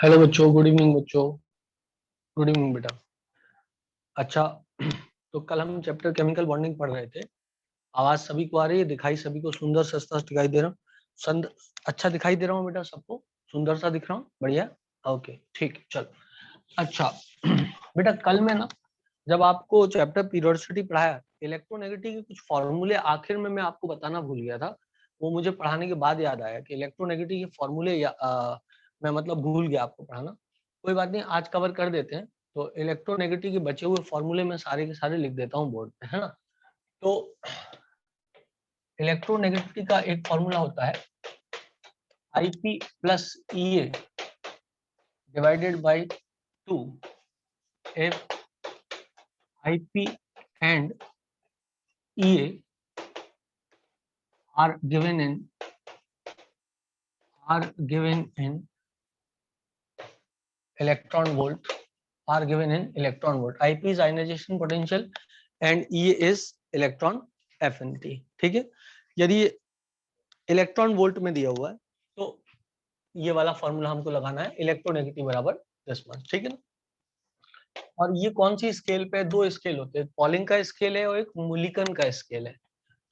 Hello बच्चों, good evening बच्चों। Good evening बेटा। अच्छा, तो कल हम चैप्टर केमिकल बॉन्डिंग पढ़ रहे थे। आवाज सभी को आ रही है? दिखाई सभी को सुंदर से स्पष्ट दिखाई दे रहा हूँ? संद अच्छा दिखाई दे रहा हूँ बेटा? सबको सुंदर सा दिख रहा हूँ? बढ़िया। ओके, ठीक है, चलो। अच्छा बेटा, कल में ना जब आपको चैप्टर पीरियोडिसिटी पढ़ाया, इलेक्ट्रोनेगेटिव के कुछ फॉर्मूले आखिर में मैं आपको बताना भूल गया था। वो मुझे पढ़ाने के बाद याद आया कि इलेक्ट्रोनेगेटिव के फॉर्मूले मैं मतलब भूल गया आपको पढ़ाना। कोई बात नहीं, आज कवर कर देते हैं। तो इलेक्ट्रोनेगेटिव के बचे हुए फॉर्मूले मैं सारे के सारे लिख देता हूँ बोर्ड पे, है ना। तो इलेक्ट्रोनेगेटिविटी का एक फॉर्मूला होता है Ip plus Ea divided by 2 if Ip and Ea are given in electron volt, are given in electron volt. Ip is ionization potential and Ea is electron affinity. ठीक है, यदि इलेक्ट्रॉन वोल्ट में दिया हुआ है तो ये वाला फॉर्मूला हमको लगाना है, इलेक्ट्रोनेगेटिव बराबर 10 मास। ठीक है ना। और ये कौन सी स्केल पे? दो स्केल होते हैं, पॉलिंग का स्केल है और एक मुलिकन का स्केल है।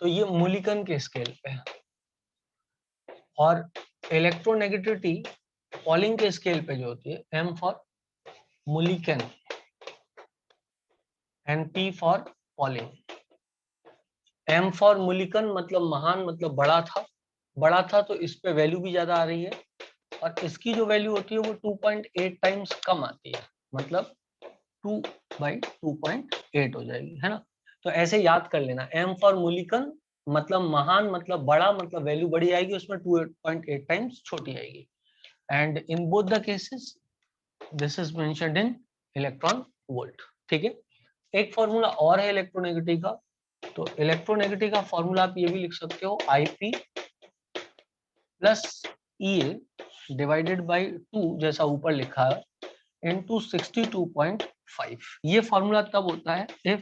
तो ये मुलिकन के स्केल पे है। और इलेक्ट्रोनेगेटिविटी पॉलिंग के स्केल पे जो होती है, M for Mulliken and P for Pauling. M for Mulliken मतलब महान, मतलब बड़ा था तो इस पे वैल्यू भी ज्यादा आ रही है। और इसकी जो वैल्यू होती है वो 2.8 टाइम्स कम आती है, मतलब 2/2.8 हो जाएगी, है ना। तो ऐसे याद कर लेना, एम फॉर मुलिकन मतलब महान, मतलब बड़ा, मतलब वैल्यू बड़ी आएगी, उसमें 2.8 टाइम्स छोटी आएगी। And in both the cases this is mentioned in electron volt. ठीक है। एक फॉर्मूला और है इलेक्ट्रोनेगेटिव का। तो इलेक्ट्रोनेगेटिव का फॉर्मूला आप ये भी लिख सकते हो, Ip plus Ea divided by 2, जैसा ऊपर लिखा है, into 62.5। ये फॉर्मूला तब होता है if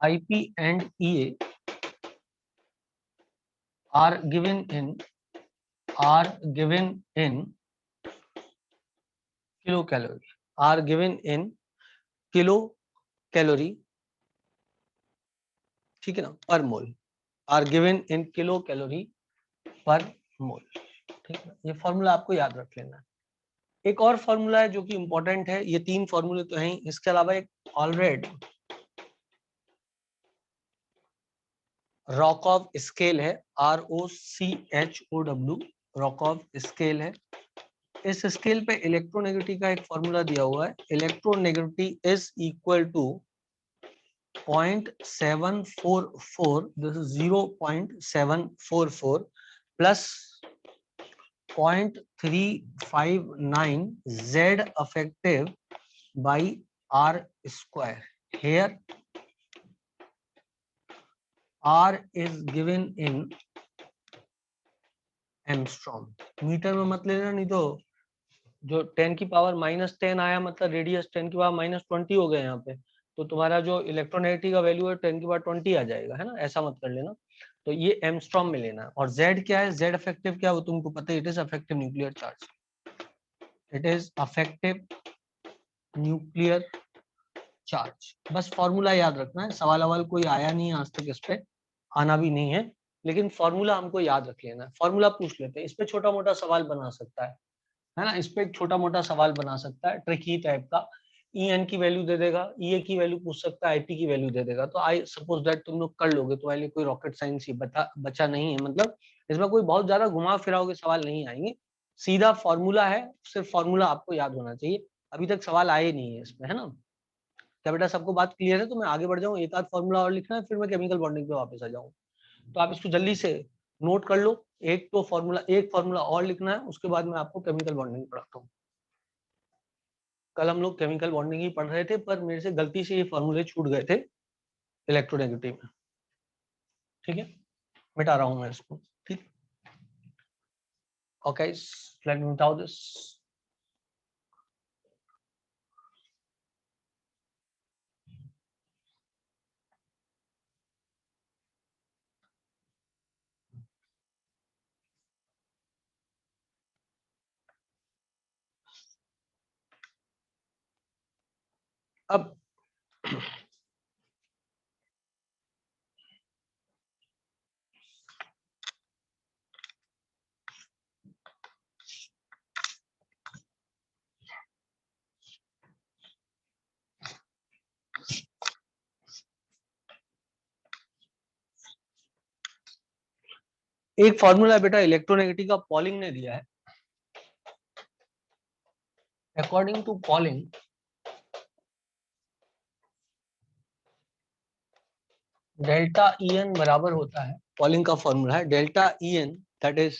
Ip and Ea are given in kilo calorie, are given in kilo calorie, ठीक है ना, पर मोल, are given in kilo calorie पर मोल। ठीक है, ये फॉर्मूला आपको याद रख लेना है। एक और फॉर्मूला है जो कि इंपॉर्टेंट है, ये तीन फॉर्मूले तो हैं, इसके अलावा एक ऑलरेडी रॉकॉव स्केल है, ROCHOW, रॉकॉव स्केल है। इस स्केल पे इलेक्ट्रोनेगेटिव का एक फॉर्मूला दिया हुआ है, electronegative is equal to 0.744, this is 0.744 plus 0.359 Z effective by R square. Here R is given in angstrom. Metre में मत लेना, नहीं तो जो 10 की पावर -10 आया मतलब रेडियस 10 की पावर -20 हो गया यहाँ पे, तो तुम्हारा जो इलेक्ट्रोनेगेटिव का वैल्यू है 10 की पावर 20 आ जाएगा, है ना। ऐसा मत कर लेना। तो ये एंगस्ट्रॉम में लेना है। और Z क्या है? Z इफेक्टिव क्या है वो तुमको पता है, it is affective nuclear charge. It is affective nuclear charge. बस फॉर्मूला याद रखना है। सवाल अवाल कोई आया नहीं है आज तक, इस पे आना भी नहीं है, लेकिन फॉर्मूला हमको याद रख लेना है। फॉर्मूला पूछ लेते हैं, इस पे छोटा मोटा सवाल बना सकता है ना। इस पे एक छोटा मोटा सवाल बना सकता है, ट्रिकी टाइप का। En की वैल्यू दे देगा, Ea की वैल्यू पूछ सकता है, Ip की वैल्यू दे देगा। तो आई सपोज दैट तुम लोग कर लोगे, तुम्हारे लिए कोई रॉकेट साइंस ही बचा नहीं है। मतलब इसमें कोई बहुत ज्यादा घुमा फिराव के सवाल नहीं आएंगे, सीधा फॉर्मूला है। सिर्फ फॉर्मूला आपको याद होना चाहिए। अभी तक सवाल आए नहीं है इसमें, है ना। क्या बेटा सबको बात क्लियर है? तो मैं आगे बढ़ जाऊँ, एक आध फॉर्मूला और लिखना है, फिर मैं केमिकल बॉन्डिंग पे वापस आ जाऊँ। तो आप इसको जल्दी से नोट कर लो। एक फॉर्मूला और लिखना है, उसके बाद मैं आपको केमिकल बॉन्डिंग पढ़ाता हूँ। कल हम लोग केमिकल बॉन्डिंग ही पढ़ रहे थे, पर मेरे से गलती से ये फॉर्मूले छूट गए थे इलेक्ट्रोनेगेटिव में। ठीक है, मिटा रहा हूं मैं इसको। ठीक, ओके, लेट मी मिटाओ दिस। अब एक फॉर्मूला बेटा इलेक्ट्रोनेगेटिव का पॉलिंग ने दिया है। According to Pauling, delta E N बराबर होता है, पॉलिंग का फॉर्मूला है delta E N, that is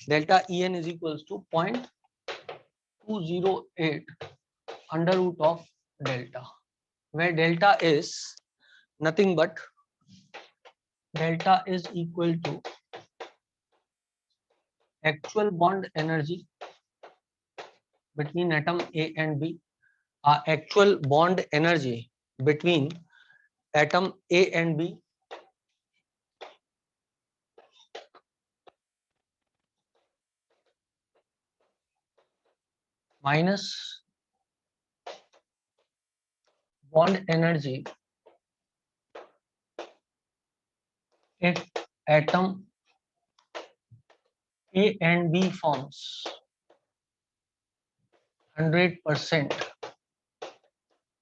delta E N is equals to 0.208 under root of delta, where delta is nothing but delta is equal to actual bond energy between atom A and B. Actual bond energy between atom A and B minus bond energy if atom A and B forms 100%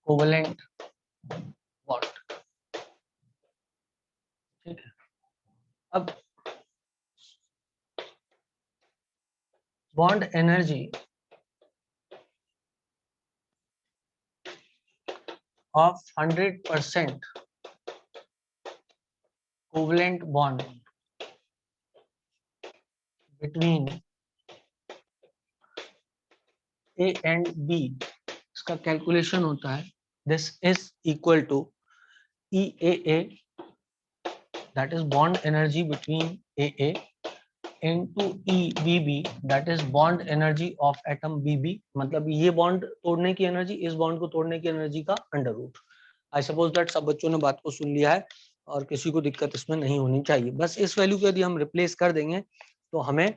covalent bond। ठीक है, अब bond energy of 100% covalent bond between A and B, इसका calculation होता है this is equal to EAA, that is bond energy between AA, into EBB, that is bond energy of atom BB। मतलब ये bond तोड़ने की energy इस bond को तोड़ने की एनर्जी का under root. I suppose that सब बच्चों ने बात को सुन लिया है और किसी को दिक्कत इसमें नहीं होनी चाहिए। बस इस वैल्यू को यदि हम रिप्लेस कर देंगे तो हमें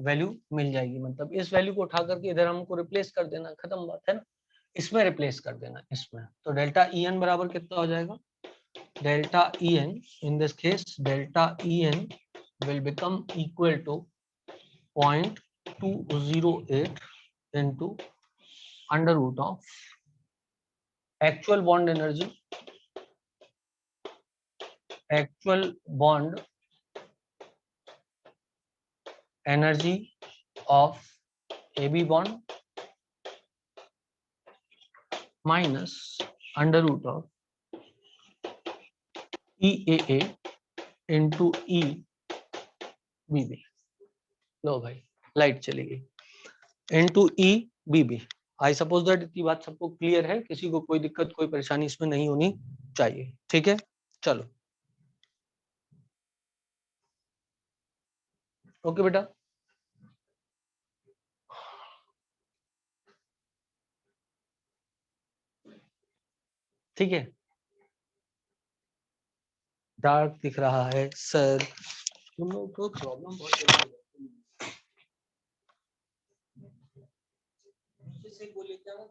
वैल्यू मिल जाएगी। मतलब इस वैल्यू को उठा करके इधर हमको रिप्लेस कर देना, खत्म बात है ना, इसमें रिप्लेस कर देना इसमें। तो डेल्टा ई एन बराबर कितना हो जाएगा, delta E N in this case delta E N will become equal to 0.208 into under root of actual bond energy of AB bond minus under root of EAA into EBB। लो भाई light चली गई, into EBB। I suppose that इतनी बात सबको clear है, किसी को कोई दिक्कत कोई परेशानी इसमें नहीं होनी चाहिए। ठीक है, चलो ओके बेटा। ठीक है, डार्क दिख रहा है सर, तुम लोग को प्रॉब्लम बहुत जल्दी होती है। से बोले क्या ना,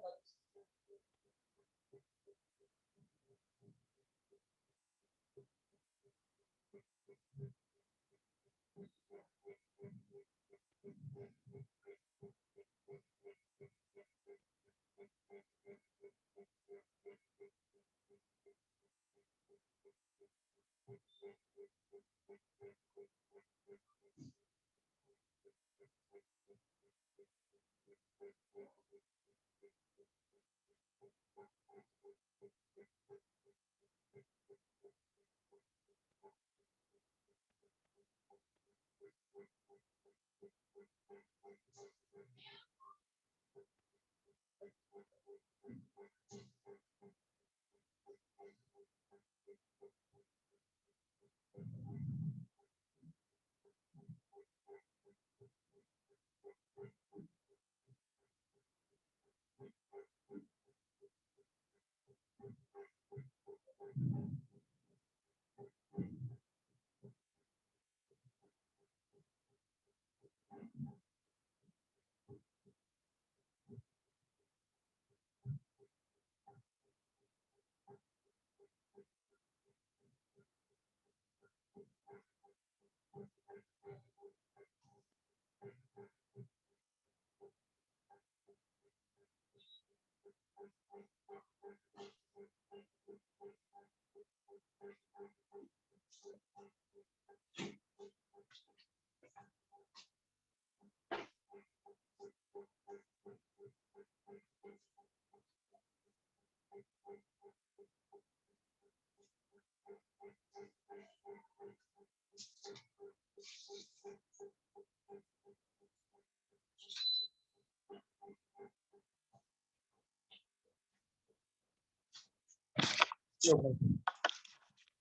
इसके ऊपर।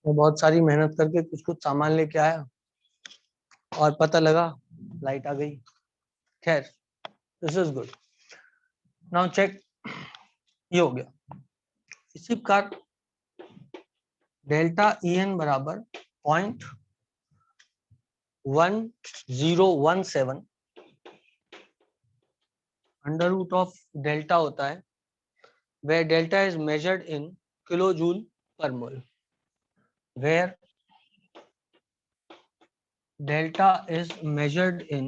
मैं बहुत सारी मेहनत करके कुछ कुछ सामान लेके आया और पता लगा लाइट आ गई। खैर, this is good. Now check, ये हो गया। इसी प्रकार डेल्टा ई एन बराबर 0.1017 अंडर रूट ऑफ डेल्टा होता है, where delta is measured in kilojoule per mole, where delta is measured in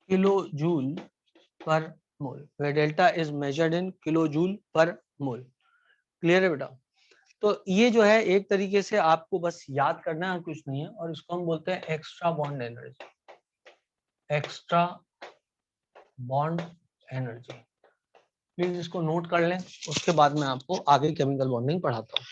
kilojoule per mole, where delta is measured in kilojoule per mole. Clear है बेटा? तो ये जो है एक तरीके से आपको बस याद करना है, कुछ नहीं है, और इसको हम बोलते हैं extra bond energy. Extra bond energy, please इसको नोट कर लें, उसके बाद मैं आपको आगे केमिकल बॉन्डिंग पढ़ाता हूँ।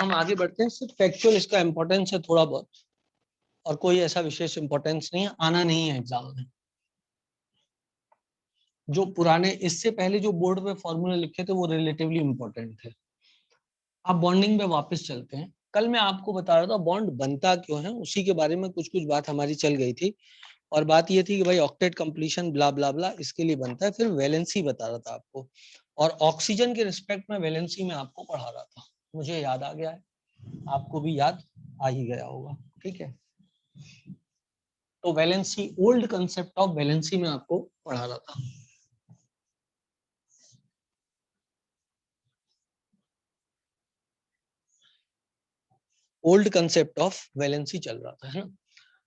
हम आगे बढ़ते हैं। सिर्फ फैक्चुअल इसका इंपॉर्टेंस है थोड़ा बहुत, और कोई ऐसा विशेष इंपॉर्टेंस नहीं है, आना नहीं है एग्जाम में। जो पुराने इससे पहले जो बोर्ड पे फॉर्मूले लिखे थे वो रिलेटिवली इंपॉर्टेंट थे। अब बॉन्डिंग पे वापस चलते हैं। कल मैं आपको बता रहा था बॉन्ड बनता क्यों है, उसी के बारे में कुछ कुछ बात हमारी चल गई थी, और बात ये थी कि भाई ऑक्टेट कंप्लीशन ब्ला ब्ला ब्ला इसके लिए बनता है। फिर वैलेंसी बता रहा था आपको, और ऑक्सीजन के रिस्पेक्ट में वैलेंसी में आपको पढ़ा रहा था। मुझे याद आ गया है, आपको भी याद आ ही गया होगा, ठीक है। तो valency, old concept of valency में आपको पढ़ा रहा था। ओल्ड कंसेप्ट ऑफ वैलेंसी चल रहा था, है ना।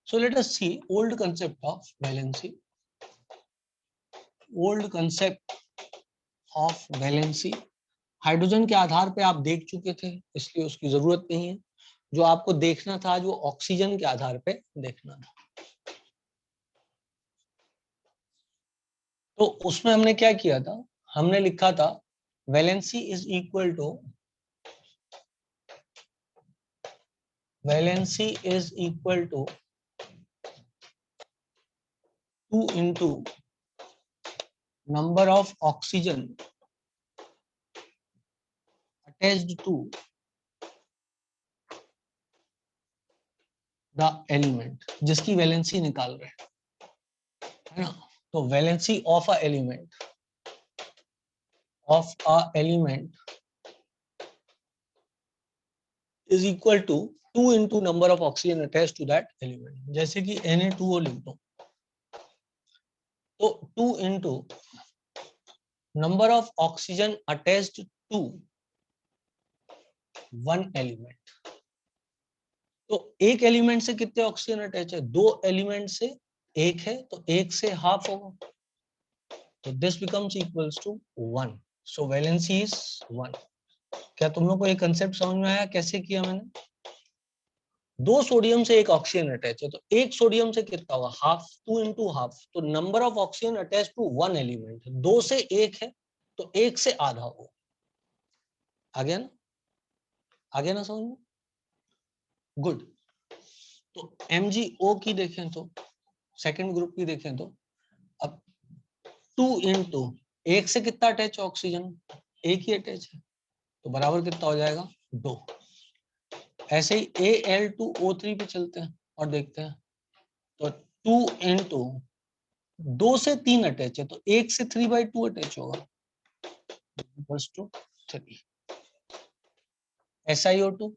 So let us see old concept of valency. Old concept of valency, hydrogen के आधार पे आप देख चुके थे, इसलिए उसकी जरूरत नहीं है। जो आपको देखना था, जो ऑक्सीजन के आधार पे देखना था, तो उसमें हमने क्या किया था, हमने लिखा था valency is equal to, valency is equal to 2 into number of oxygen attached to the element, जिसकी वैलेंसी निकाल रहे हैं, है ना। तो valency of a element is equal to 2 into number of oxygen attached to that element। जैसे कि Na2O लिख दो, तो 2 into number of oxygen attached to one element। तो एक एलिमेंट से कितने ऑक्सीजन अटैच है, 2 एलिमेंट से एक है, तो एक से हाफ होगा, तो this becomes equals to 1। So valency is 1। क्या तुम लोग को एक कंसेप्ट समझ में आया कैसे किया मैंने? 2 सोडियम से एक ऑक्सीजन अटैच है, तो एक सोडियम से कितना होगा, हाफ, 2 into हाफ, तो number of oxygen attach to one element, 2 से एक है, तो एक से आधा होगा। आ गया ना, आ गया ना समझ में? गुड। तो MgO की देखें तो, सेकंड ग्रुप की देखें तो, अब 2 into एक से कितना अटैच है ऑक्सीजन, एक ही अटैच है, तो बराबर कितना हो जाएगा, 2। ऐसे ही Al2O3 पे चलते हैं और देखते हैं, तो 2 into 2 से 3 अटैच है, तो 1 से 3/2 अटैच होगा, इक्वल्स टू 3। SiO2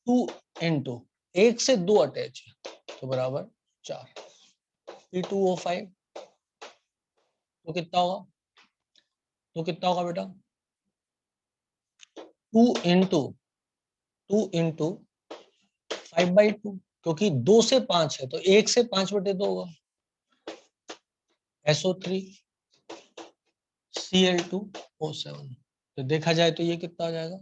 2 into 1 से 2 अटैच है, तो बराबर 4। P2O5 तो कितना होगा, तो कितना होगा बेटा, 2 into 5/2, क्योंकि 2 से 5 है, तो 1 से 5/2 होगा। SO3 Cl2O7, तो देखा जाए तो ये कितना हो जाएगा,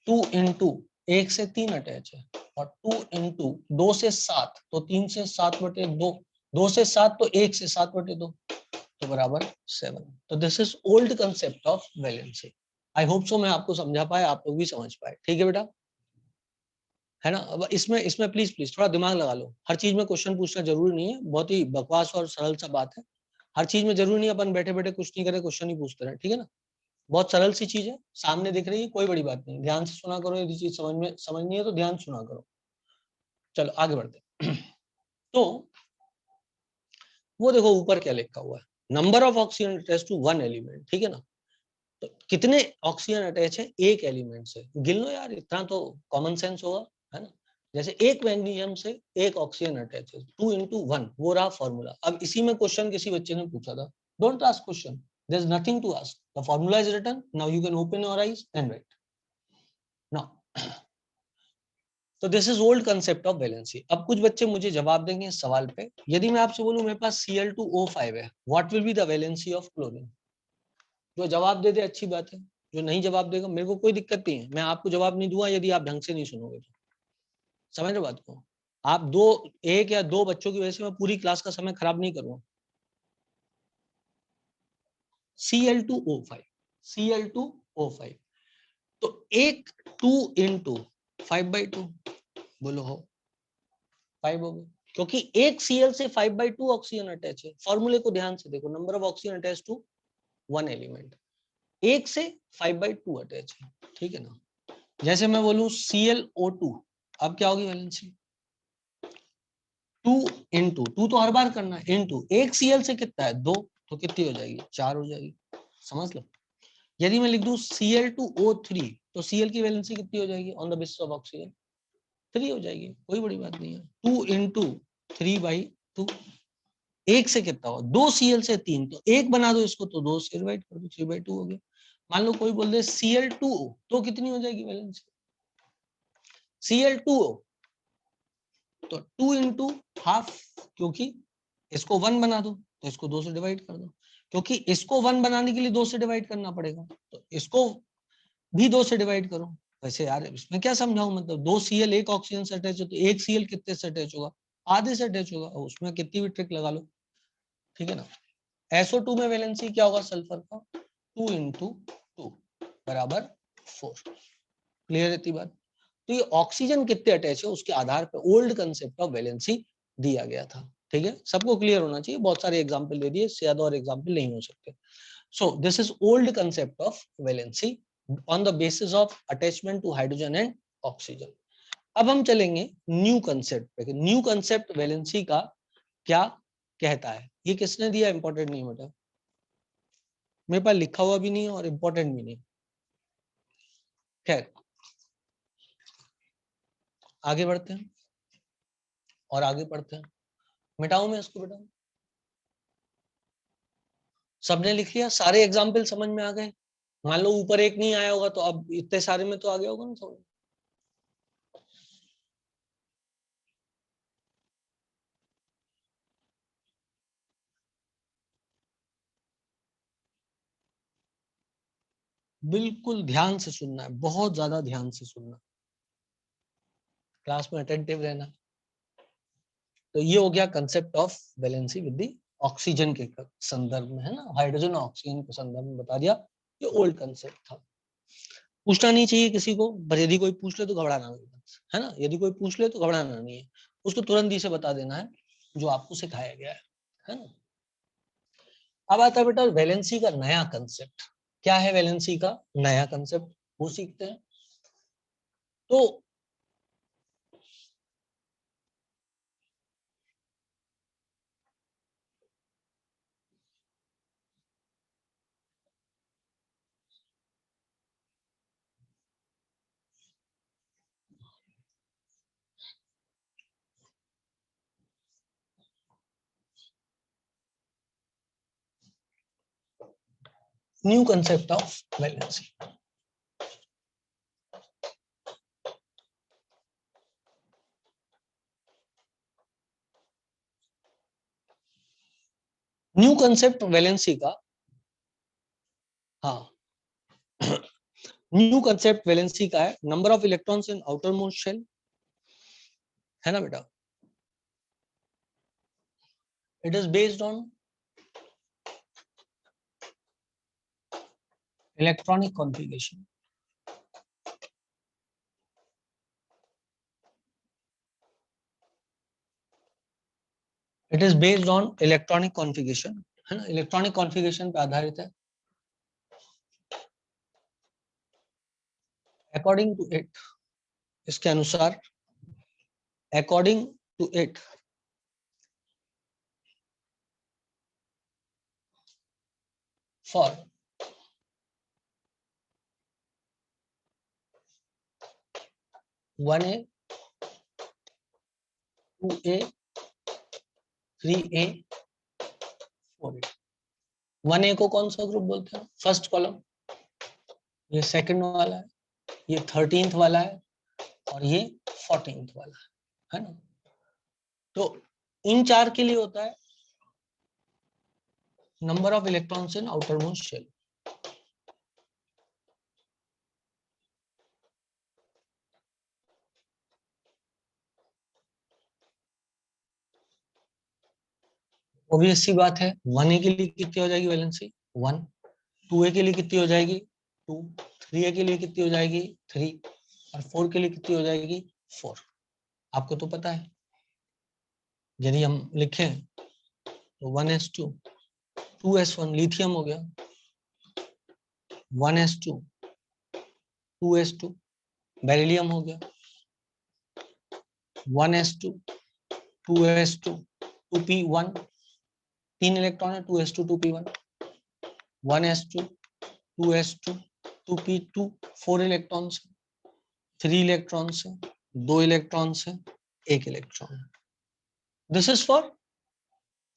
2 into 1 से 3 अटैच है, और 2 इंटू 2 से 7, तो 3 से 7/2, 2 से 7 तो 1 से 7/2, तो बराबर 7। तो this is old concept of valency. I hope so मैं आपको समझा पाए, आप लोग भी समझ पाए। ठीक है बेटा, है ना। अब इसमें प्लीज प्लीज थोड़ा दिमाग लगा लो। हर चीज में क्वेश्चन पूछना जरूरी नहीं है, बहुत ही बकवास और सरल सा बात है। हर चीज में जरूरी नहीं अपन बैठे बैठे कुछ नहीं करे, क्वेश्चन ही पूछते रहे, ठीक है ना। बहुत सरल सी चीज है, सामने दिख रही है, कोई बड़ी बात नहीं, ध्यान से सुना करो। यदि चीज समझनी है तो ध्यान सुना करो। चलो आगे बढ़ते। तो वो देखो ऊपर क्या लिखा हुआ है, number of oxygen attach to one element, ठीक है ना। तो कितने ऑक्सीजन अटैच है एक एलिमेंट से, गिन लो यार, इतना तो कॉमन सेंस होगा, है ना। जैसे एक मैग्नीशियम से एक ऑक्सीजन अटैच है, 2 × 1, वो रहा फॉर्मूला। अब इसी में क्वेश्चन किसी बच्चे ने पूछा था, don't ask question, there is nothing to ask, the formula is written, now you can open your eyes and write now. तो this is old concept of valency. अब कुछ बच्चे मुझे जवाब देंगे इस सवाल पे, यदि मैं आपसे बोलूं मेरे पास Cl2O5 है, what will be the valency of chlorine. जो जवाब दे दे अच्छी बात है, जो नहीं जवाब देगा मेरे को कोई दिक्कत नहीं है, मैं आपको जवाब नहीं दूंगा यदि आप ढंग से नहीं सुनोगे तो। समझ रहे बात को। आप दो, एक या दो बच्चों की वजह से मैं पूरी क्लास का समय खराब नहीं करूंगा। Cl2O5, Cl2O5, तो एक 2 × 5/2, बोलो हो 5 हो गए, क्योंकि एक Cl से 5/2 ऑक्सीजन अटैच है। फॉर्मूले को ध्यान से देखो, number of oxygen attach to one element, एक से 5/2 अटैच है, ठीक है ना। जैसे मैं बोलूं ClO2, अब क्या होगी वैलेंसी, 2 × 2 तो हर बार करना है, इंटू एक Cl से कितना है 2, तो कितनी हो जाएगी 4 हो जाएगी, समझ लो। यदि मैं लिख दूं Cl2O3, तो Cl की वैलेंसी कितनी हो जाएगी on the basis of oxygen, 3 हो जाएगी, कोई बड़ी बात नहीं है। 2 × 3/2, एक से कितना हो, 2 Cl से 3, तो एक बना दो इसको, तो 2 से डिवाइड कर दो, 3/2 हो गया। मान लो कोई बोल दे Cl2O, तो कितनी हो जाएगी वैलेंसी, Cl2O तो 2 × 1/2, क्योंकि इसको 1 बना दो तो इसको 2 से डिवाइड कर दो, क्योंकि इसको 1 बनाने के लिए 2 से डिवाइड करना पड़ेगा, तो इसको भी 2 से डिवाइड करो। वैसे यार इसमें क्या समझाऊं, मतलब 2 Cl एक ऑक्सीजन से अटैच है, तो एक Cl कितने से अटैच होगा, आधे से अटैच होगा, उसमें कितनी भी ट्रिक लगा लो, ठीक है ना। SO2 में वैलेंसी क्या होगा सल्फर का, 2 × 2 बराबर 4, क्लियर रहती बात। तो ये ऑक्सीजन कितने अटैच है उसके आधार पर ओल्ड कंसेप्ट ऑफ वैलेंसी दिया गया था, ठीक है। सबको क्लियर होना चाहिए, बहुत सारे एग्जांपल दे दिए, इससे ज्यादा और एग्जांपल नहीं हो सकते। So this is old concept of valency on the basis of attachment to hydrogen and oxygen. अब हम चलेंगे न्यू कंसेप्ट पे, न्यू कंसेप्ट वैलेंसी का क्या कहता है। ये किसने दिया, इंपॉर्टेंट नहीं बेटा, मेरे पास लिखा हुआ भी नहीं है और इंपॉर्टेंट भी नहीं। खैर आगे बढ़ते हैं और आगे पढ़ते हैं। मिटाऊं मैं इसको बेटा, सबने लिख लिया, सारे एग्जाम्पल समझ में आ गए। मान लो ऊपर एक नहीं आया होगा, तो अब इतने सारे में तो आ गया होगा ना समझ। बिल्कुल ध्यान से सुनना है, बहुत ज्यादा ध्यान से सुनना, क्लास में अटेंटिव रहना। तो ये हो गया concept of valency with the oxygen के संदर्भ में, है ना, हाइड्रोजन और ऑक्सीजन के संदर्भ में बता दिया। ये ओल्ड कंसेप्ट था, पूछना नहीं चाहिए किसी को, पर यदि कोई पूछ ले तो घबराना नहीं, है ना। यदि कोई पूछ ले तो घबराना नहीं है, उसको तुरंत ही से बता देना है जो आपको सिखाया गया है ना। अब आता है बेटा वैलेंसी का नया कंसेप्ट। क्या है वैलेंसी का नया कंसेप्ट, वो सीखते हैं। तो new concept of valency, new concept valency का, हाँ न्यू कंसेप्ट वैलेंसी का है, number of electrons in outermost shell, है ना बेटा। It is based on electronic configuration. It is based on electronic configuration, है ना, इलेक्ट्रॉनिक कॉन्फ़िगरेशन पे आधारित है। अकॉर्डिंग टू इट, इसके अनुसार, according to it, for 1A 2A 3A 4A। 1A को कौन सा ग्रुप बोलते हैं? फर्स्ट कॉलम, ये सेकंड वाला है, ये 13th वाला है, और ये 14th वाला है ना। तो इन चार के लिए होता है number of electrons in outermost shell. Obvious सी बात है, 1A के लिए कितनी हो जाएगी वैलेंसी? 1। 2A के लिए कितनी हो जाएगी? 2। 3A के लिए कितनी हो जाएगी? 3। और 4 के लिए कितनी हो जाएगी? 4। आपको तो पता है, यदि हम लिखें तो 1s2 2s1 लिथियम हो गया, 1s2 2s2 बेरिलियम हो गया, 1s2 2s2 2p1 3 इलेक्ट्रॉन है, 2s2 2p1, 1s2 2s2 2p2 4 electrons, 3 electrons है, 2 इलेक्ट्रॉन्स है, 1 electron. This is for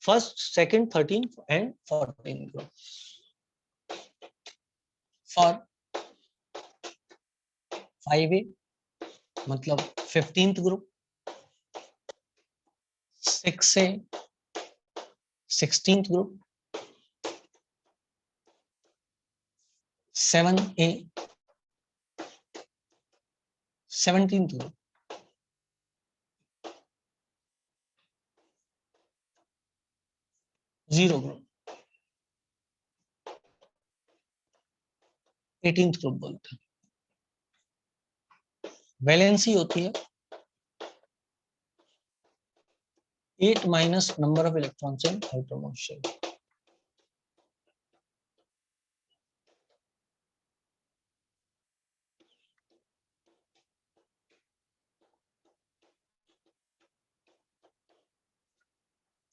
first, second, 13 and 14 group. For 5A मतलब 15th group, 6A 16th group, 7A 17th group, 0 group 18th group बोलते हैं। Valency होती है 8 minus number of electrons in outermost shell.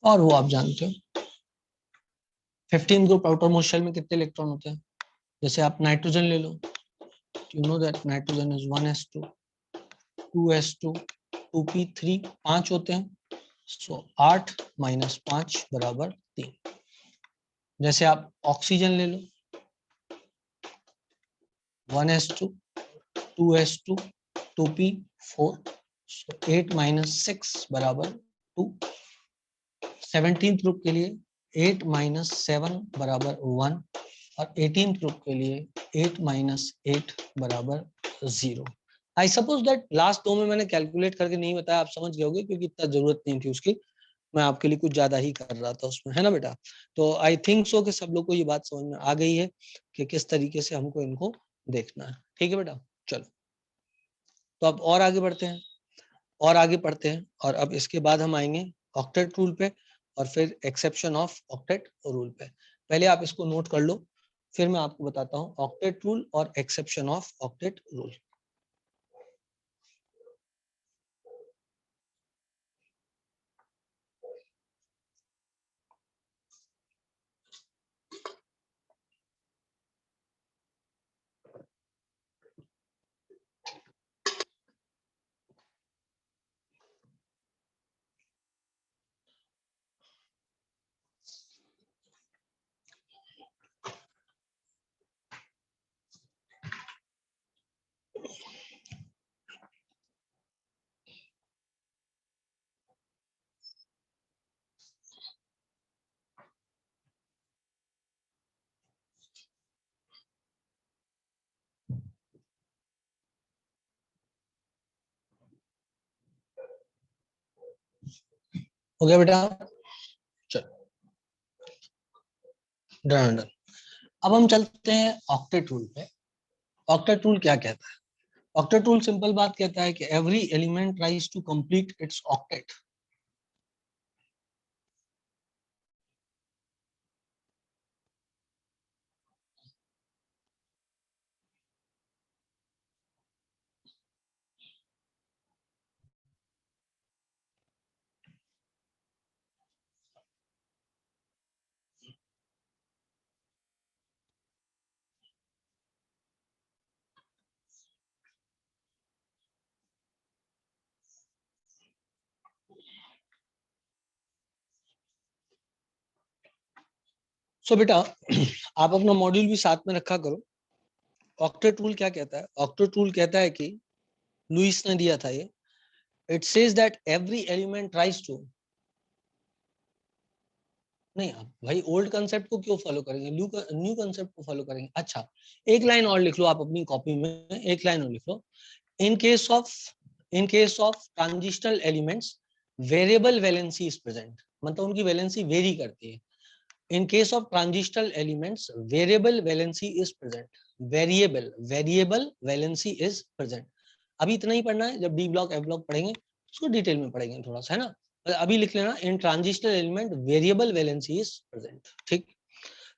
और वो आप जानते हो 15 ग्रुप आउटर मोस्ट शेल में कितने इलेक्ट्रॉन होते हैं? जैसे आप नाइट्रोजन ले लो, you know that nitrogen is 1s2 2s2 2p3 5 होते हैं, सो 8 माइनस 5 बराबर 3। जैसे आप ऑक्सीजन ले लो, 1s2 2s2 2p4, सो 8 माइनस 6 बराबर 2। 17th ग्रुप के लिए 8 माइनस 7 बराबर 1, और 18th ग्रुप के लिए 8 माइनस 8 बराबर 0। आई सपोज दैट लास्ट दो में मैंने कैलकुलेट करके नहीं बताया, आप समझ गए होगे, क्योंकि इतना जरूरत नहीं थी उसकी, मैं आपके लिए कुछ ज्यादा ही कर रहा था उसमें, है ना बेटा। तो आई थिंक सो कि सब लोग को ये बात समझ में आ गई है कि किस तरीके से हमको इनको देखना है। ठीक है बेटा, चलो तो अब और आगे बढ़ते हैं, और आगे पढ़ते हैं, और अब इसके बाद हम आएंगे ऑक्टेट रूल पे, और फिर एक्सेप्शन ऑफ ऑक्टेट रूल पे। पहले आप इसको नोट कर लो, फिर मैं आपको बताता हूँ ऑक्टेट रूल और एक्सेप्शन ऑफ ऑक्टेट रूल। हो गया बेटा, चलो डन डन। अब हम चलते हैं ऑक्टेट रूल पे। ऑक्टेट रूल क्या कहता है? ऑक्टेट रूल सिंपल बात कहता है कि every element tries to complete its octet. So बेटा आप अपना मॉड्यूल भी साथ में रखा करो। ऑक्टेट रूल क्या कहता है? ऑक्टेट रूल कहता है कि लुइस ने दिया था ये, it says that every element tries to, नहीं आप भाई ओल्ड कंसेप्ट को क्यों फॉलो करेंगे, न्यू कंसेप्ट को फॉलो करेंगे। अच्छा एक लाइन और लिख लो आप अपनी कॉपी में, एक लाइन और लिख लो। In case of transitional elements variable valency is present, मतलब उनकी वैलेंसी वेरी करती है। In case of transitional elements, variable valency is present. Variable valency is present. अभी इतना ही पढ़ना है, जब डी ब्लॉक एफ ब्लॉक पढ़ेंगे उसको डिटेल में पढ़ेंगे थोड़ा सा, है ना। अभी लिख लेना in transitional element variable valency is present. ठीक,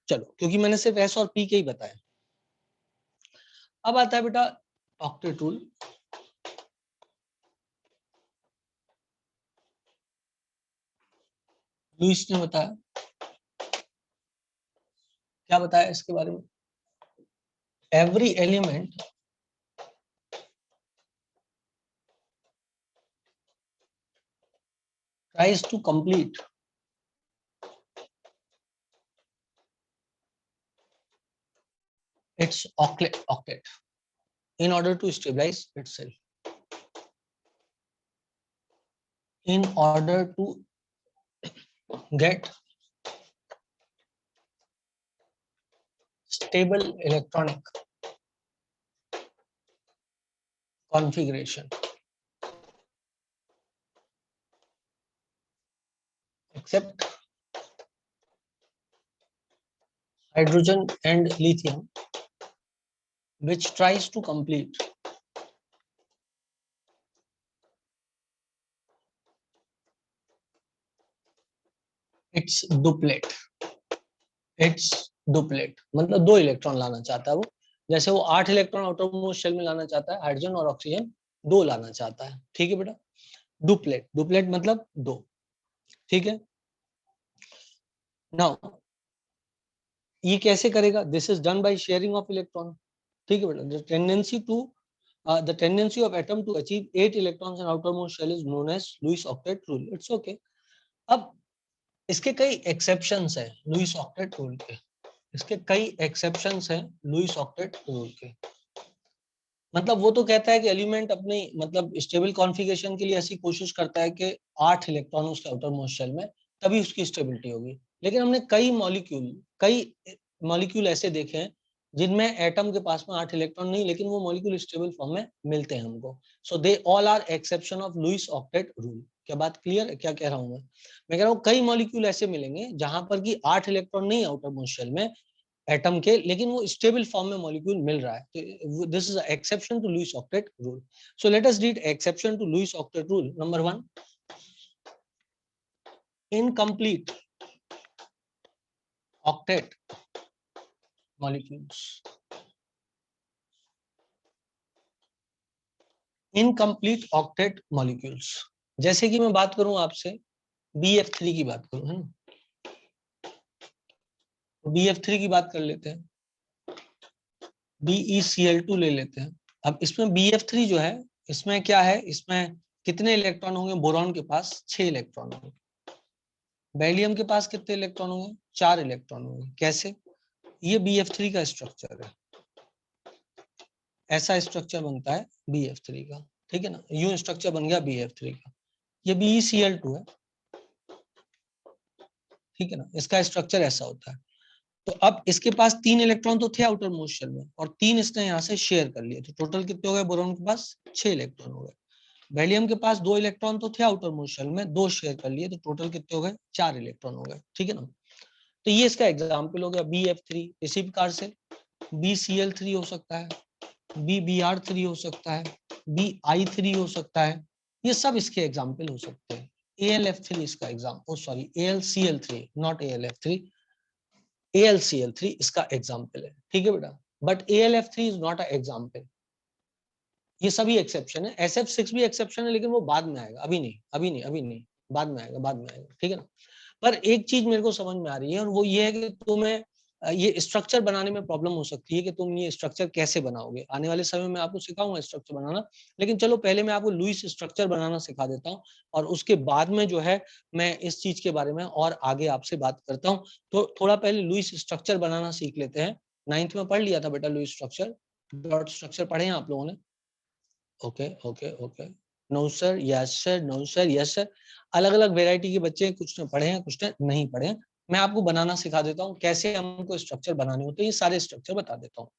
चलो क्योंकि मैंने सिर्फ एस और पी के ही बताया। अब आता है बेटा ऑक्टेट रूल। लुईस ने बताया, क्या बताया इसके बारे में? Every element tries to complete its octet in order to stabilize itself, in order to get stable electronic configuration except hydrogen and lithium, which tries to complete its duplet। It's duplet मतलब दो electron लाना चाहता है वो, जैसे वो 8 electron outer most shell में लाना चाहता है, हाइड्रोजन और ऑक्सीजन दो लाना चाहता है। ठीक है बेटा, डुप्लेट, डुप्लेट मतलब दो। ठीक है, नाउ ये कैसे करेगा? This is done by sharing of electron. ठीक है बेटा, the tendency of atom to achieve 8 electrons in outermost shell is known as Lewis octet rule. It's okay। अब इसके कई एक्सेप्शंस हैं लुईस ऑक्टेट रूल के, इसके कई एक्सेप्शंस हैं लुईस ऑक्टेट रूल के। मतलब वो तो कहता है कि एलिमेंट अपनी मतलब स्टेबल कॉन्फ़िगरेशन के लिए ऐसी कोशिश करता है कि 8 इलेक्ट्रॉन उसके आउटर मोस्ट शेल में, तभी उसकी स्टेबिलिटी होगी। लेकिन हमने कई मॉलिक्यूल ऐसे देखे हैं जिनमें एटम के पास में 8 इलेक्ट्रॉन नहीं, लेकिन वो मॉलिक्यूल स्टेबल फॉर्म में मिलते हैं हमको। So they all are exception of Lewis octet rule. क्या बात क्लियर है? क्या कह रहा हूं मैं कह रहा हूं कई मॉलिक्यूल ऐसे मिलेंगे जहां पर कि 8 इलेक्ट्रॉन नहीं आउटर मोस्ट शेल में एटम के, लेकिन वो स्टेबल फॉर्म में मॉलिक्यूल मिल रहा है। तो this is exception to Lewis octet rule. So let us read exception to Lewis octet rule. Number 1, incomplete octet molecules. Incomplete octet molecules, जैसे कि मैं बात करूं आपसे BF3 की बात करूं, है ना, BF3 की बात कर लेते हैं, BeCl2 ले लेते हैं। अब इसमें BF3 जो है, इसमें क्या है, इसमें कितने इलेक्ट्रॉन होंगे? बोरॉन के पास 6 इलेक्ट्रॉन होंगे। बेरिलियम के पास कितने इलेक्ट्रॉन होंगे? 4 इलेक्ट्रॉन होंगे। कैसे? ये BF3 का स्ट्रक्चर है, ऐसा स्ट्रक्चर बनता है BF3 का। ठीक है ना, यूं स्ट्रक्चर बन गया BF3 का। ये BeCl2 है। ठीक है ना, इसका स्ट्रक्चर ऐसा होता है। तो अब इसके पास 3 इलेक्ट्रॉन तो थे आउटर मोस्ट शेल में, और 3 इसने यहाँ से शेयर कर लिए, तो टोटल कितने हो गए बोरॉन के पास? 6 इलेक्ट्रॉन हो गए। वैलियम के पास 2 इलेक्ट्रॉन तो थे आउटर मोस्ट शेल में, 2 शेयर कर लिए तो टोटल कितने हो गए, 4 इलेक्ट्रॉन हो गए, ठीक है ना। तो ये इसका एग्जाम्पल हो गया BF3। इसी प्रकार से BCl3 हो सकता है, BBr3 हो सकता है, BI3 हो सकता है, ये सब इसके एग्जाम्पल हो सकते हैं। AlF3 इसका example, sorry AlCl3 not AlF3, AlCl3 इसका एग्जाम्पल है, ठीक है बेटा। But AlF3 is not a example. ये सभी एक्सेप्शन है, SF6 भी एक्सेप्शन है, लेकिन वो बाद में आएगा, अभी नहीं, अभी नहीं, अभी नहीं, बाद में आएगा, बाद में आएगा, ठीक है ना। पर एक चीज मेरे को समझ में आ रही है और वो ये है कि तुम्हें ये स्ट्रक्चर बनाने में प्रॉब्लम हो सकती है कि तुम ये स्ट्रक्चर कैसे बनाओगे। आने वाले समय में आपको सिखाऊंगा स्ट्रक्चर बनाना, लेकिन चलो पहले मैं आपको लुईस स्ट्रक्चर बनाना सिखा देता हूँ और उसके बाद में जो है मैं इस चीज के बारे में और आगे आपसे बात करता हूँ। तो थोड़ा पहले लुईस स्ट्रक्चर बनाना सीख लेते हैं। 9th में पढ़ लिया था बेटा लुईस स्ट्रक्चर, डॉट स्ट्रक्चर पढ़े हैं आप लोगों ने? Okay okay okay, no sir, yes sir, no sir, yes sir. अलग अलग वेराइटी के बच्चे, कुछ ने पढ़े हैं, कुछ ने नहीं पढ़े हैं। मैं आपको बनाना सिखा देता हूँ, कैसे हमको स्ट्रक्चर बनाने होते हैं, ये सारे स्ट्रक्चर बता देता हूँ।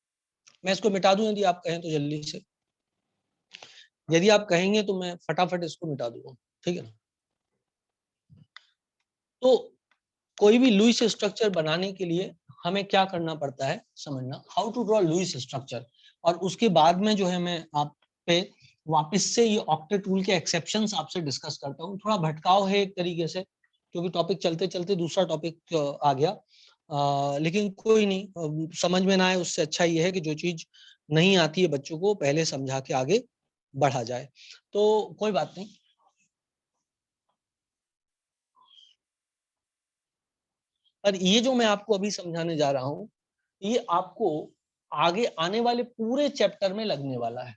मैं इसको मिटा दूं यदि आप कहें तो जल्दी से, यदि आप कहेंगे तो मैं फटाफट इसको मिटा दूंगा, ठीक है ना। तो कोई भी लुईस स्ट्रक्चर बनाने के लिए हमें क्या करना पड़ता है समझना, how to draw Lewis structure. और उसके बाद में जो है मैं आप पे वापस से ये ऑक्टेट रूल के एक्सेप्शंस आपसे डिस्कस करता हूँ। थोड़ा भटकाव है एक तरीके से, क्योंकि टॉपिक चलते चलते दूसरा टॉपिक आ गया, लेकिन कोई नहीं, समझ में ना आए उससे अच्छा ये है कि जो चीज नहीं आती है बच्चों को पहले समझा के आगे बढ़ा जाए, तो कोई बात नहीं। पर ये जो मैं आपको अभी समझाने जा रहा हूँ, ये आपको आगे आने वाले पूरे चैप्टर में लगने वाला है।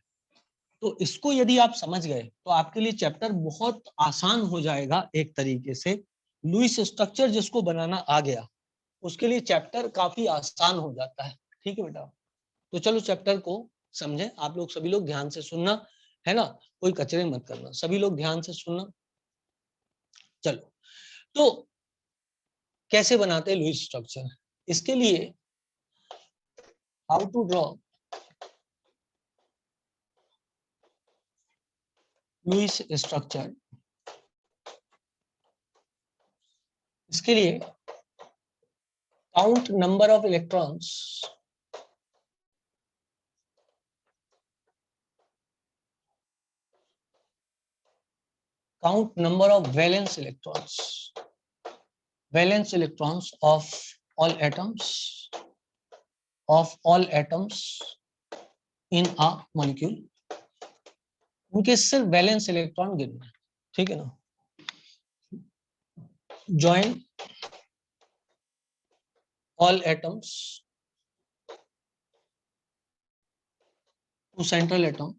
तो इसको यदि आप समझ गए तो आपके लिए चैप्टर बहुत आसान हो जाएगा एक तरीके से। लुईस स्ट्रक्चर जिसको बनाना आ गया उसके लिए चैप्टर काफी आसान हो जाता है, ठीक है बेटा। तो चलो चैप्टर को समझें। आप लोग सभी लोग ध्यान से सुनना, है ना, कोई कचरे मत करना, सभी लोग ध्यान से सुनना। चलो, तो कैसे बनाते हैं लुईस स्ट्रक्चर, इसके लिए how to draw Lewis structure, इसके लिए count number of electrons count number of valence electrons of all atoms in a molecule, उनके सिर्फ वैलेंस इलेक्ट्रॉन गिनना, ठीक है ना। join all atoms to central atom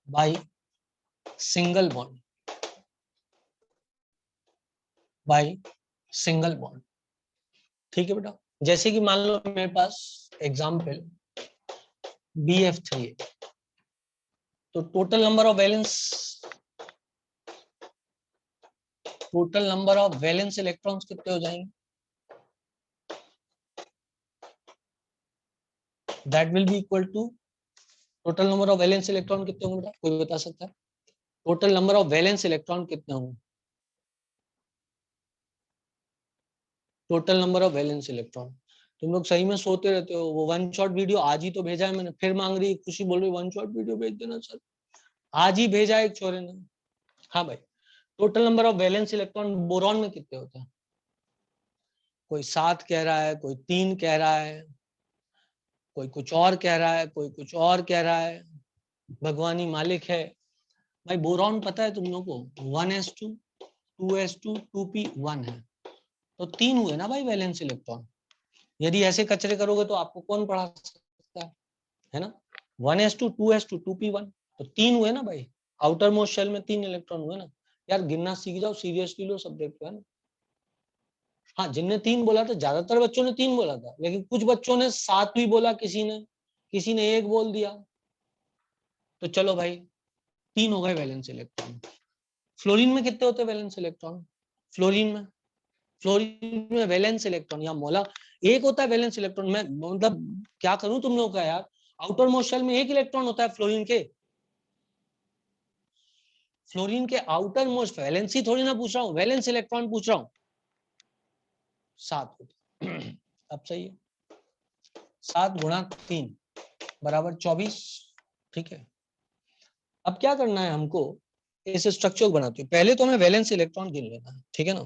by single bond, ठीक है बेटा। जैसे कि मान लो मेरे पास एग्जाम्पल BF3 है, तो total number of valence electrons कितने हो जाएंगे, that will be equal to total number of valence electron कितने होंगे बेटा, कोई बता सकता है? Total number of valence electron कितने होंगे, total number of valence electron. तुम लोग सही में सोते रहते हो। वो वन शॉट वीडियो आज ही तो भेजा है मैंने, फिर मांग रही खुशी, बोल रही वन शॉट वीडियो भेज देना सर, आज ही भेजा है एक छोरे ने। हाँ भाई, total number of valence electron boron में कितने होते हैं? कोई 7 कह रहा है, कोई 3 कह रहा है, कोई कुछ और कह रहा है, कोई कुछ और कह रहा है, भगवानी मालिक है। भाई बोरॉन पता है तुम लोग को 1s2 2s2 2p1 है, तो 3 हुए ना भाई वैलेंस इलेक्ट्रॉन। यदि ऐसे कचरे करोगे तो आपको कौन पढ़ा सकता है ना। 1s2 2s2 2p1, तो 3 हुए ना भाई। आउटर मोस्ट शेल में 3 इलेक्ट्रॉन हुए ना। यार गिनना सीख जाओ, सीरियसली लो सब्जेक्ट को, है ना। हाँ, जिनने 3 बोला था, ज्यादातर बच्चों ने 3 बोला था, लेकिन कुछ बच्चों ने 7 भी बोला, किसी ने 1 बोल दिया। तो चलो भाई, 3 हो गए वैलेंस इलेक्ट्रॉन। फ्लोरीन में कितने होते हैं वैलेंस इलेक्ट्रॉन? फ्लोरीन में वैलेंस इलेक्ट्रॉन या मोला एक होता है वैलेंस इलेक्ट्रॉन। मैं मतलब क्या करूं तुम लोगों का यार, आउटर मोस्ट शेल में एक इलेक्ट्रॉन होता है फ्लोरीन के। फ्लोरीन के आउटर मोस्ट, वैलेंसी थोड़ी ना पूछ रहा हूं, वैलेंस इलेक्ट्रॉन पूछ रहा हूं। 7 होते हैं। अब सही है, 7 गुणा 3 बराबर 24। ठीक है, अब क्या करना है हमको, इस स्ट्रक्चर को बनाते हैं। पहले तो हमें वैलेंस इलेक्ट्रॉन गिन लेना है, ठीक है ना।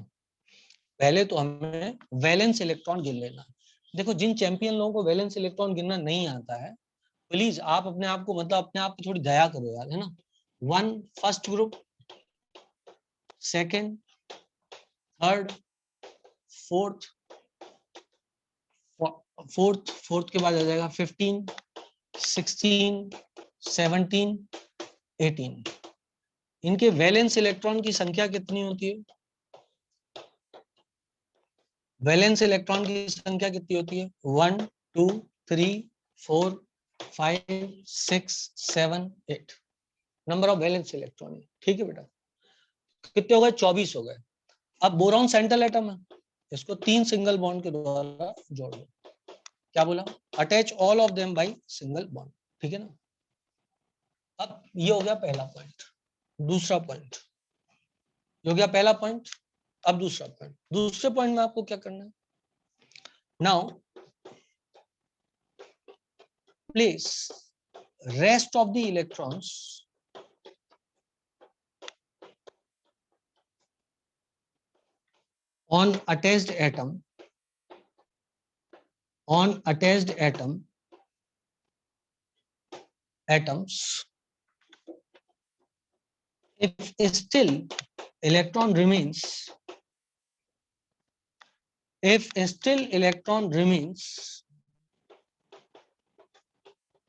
पहले तो हमें वैलेंस इलेक्ट्रॉन गिन लेना है। देखो, जिन चैंपियन लोगों को वैलेंस इलेक्ट्रॉन गिनना नहीं आता है, प्लीज आप अपने आप को, मतलब अपने आप की थोड़ी दया करो यार, है ना। 1 first group, second, third, fourth, fourth के बाद आ जाएगा 15, 16, 17, 18। इनके वैलेंस इलेक्ट्रॉन की संख्या कितनी होती है? वैलेंस इलेक्ट्रॉन की संख्या कितनी होती है? 1, 2, 3, 4, 5, 6, 7, 8 नंबर ऑफ वैलेंस इलेक्ट्रॉन। ठीक है बेटा, कितने हो गए? 24 हो गए। अब बोरॉन सेंट्रल एटम है, इसको 3 सिंगल बॉन्ड के द्वारा जोड़ दो। क्या बोला? Attach all of them by single bond. ठीक है ना। अब ये हो गया पहला पॉइंट। दूसरा पॉइंट हो गया, पहला पॉइंट। अब दूसरा पॉइंट, दूसरे पॉइंट में आपको क्या करना है? Now place rest of the electrons on attached atom, atoms, if still electron remains,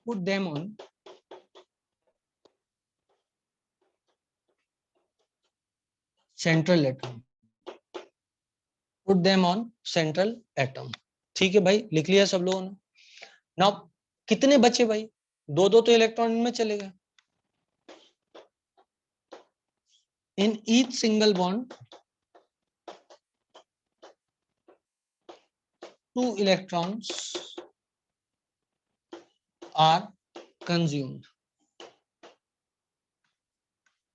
put them on central atom, ठीक है भाई, लिख लिया सब लोगों ने। नाउ कितने बचे भाई? दो दो तो इलेक्ट्रॉन इनमें चले गए। In each single bond 2 electrons are consumed.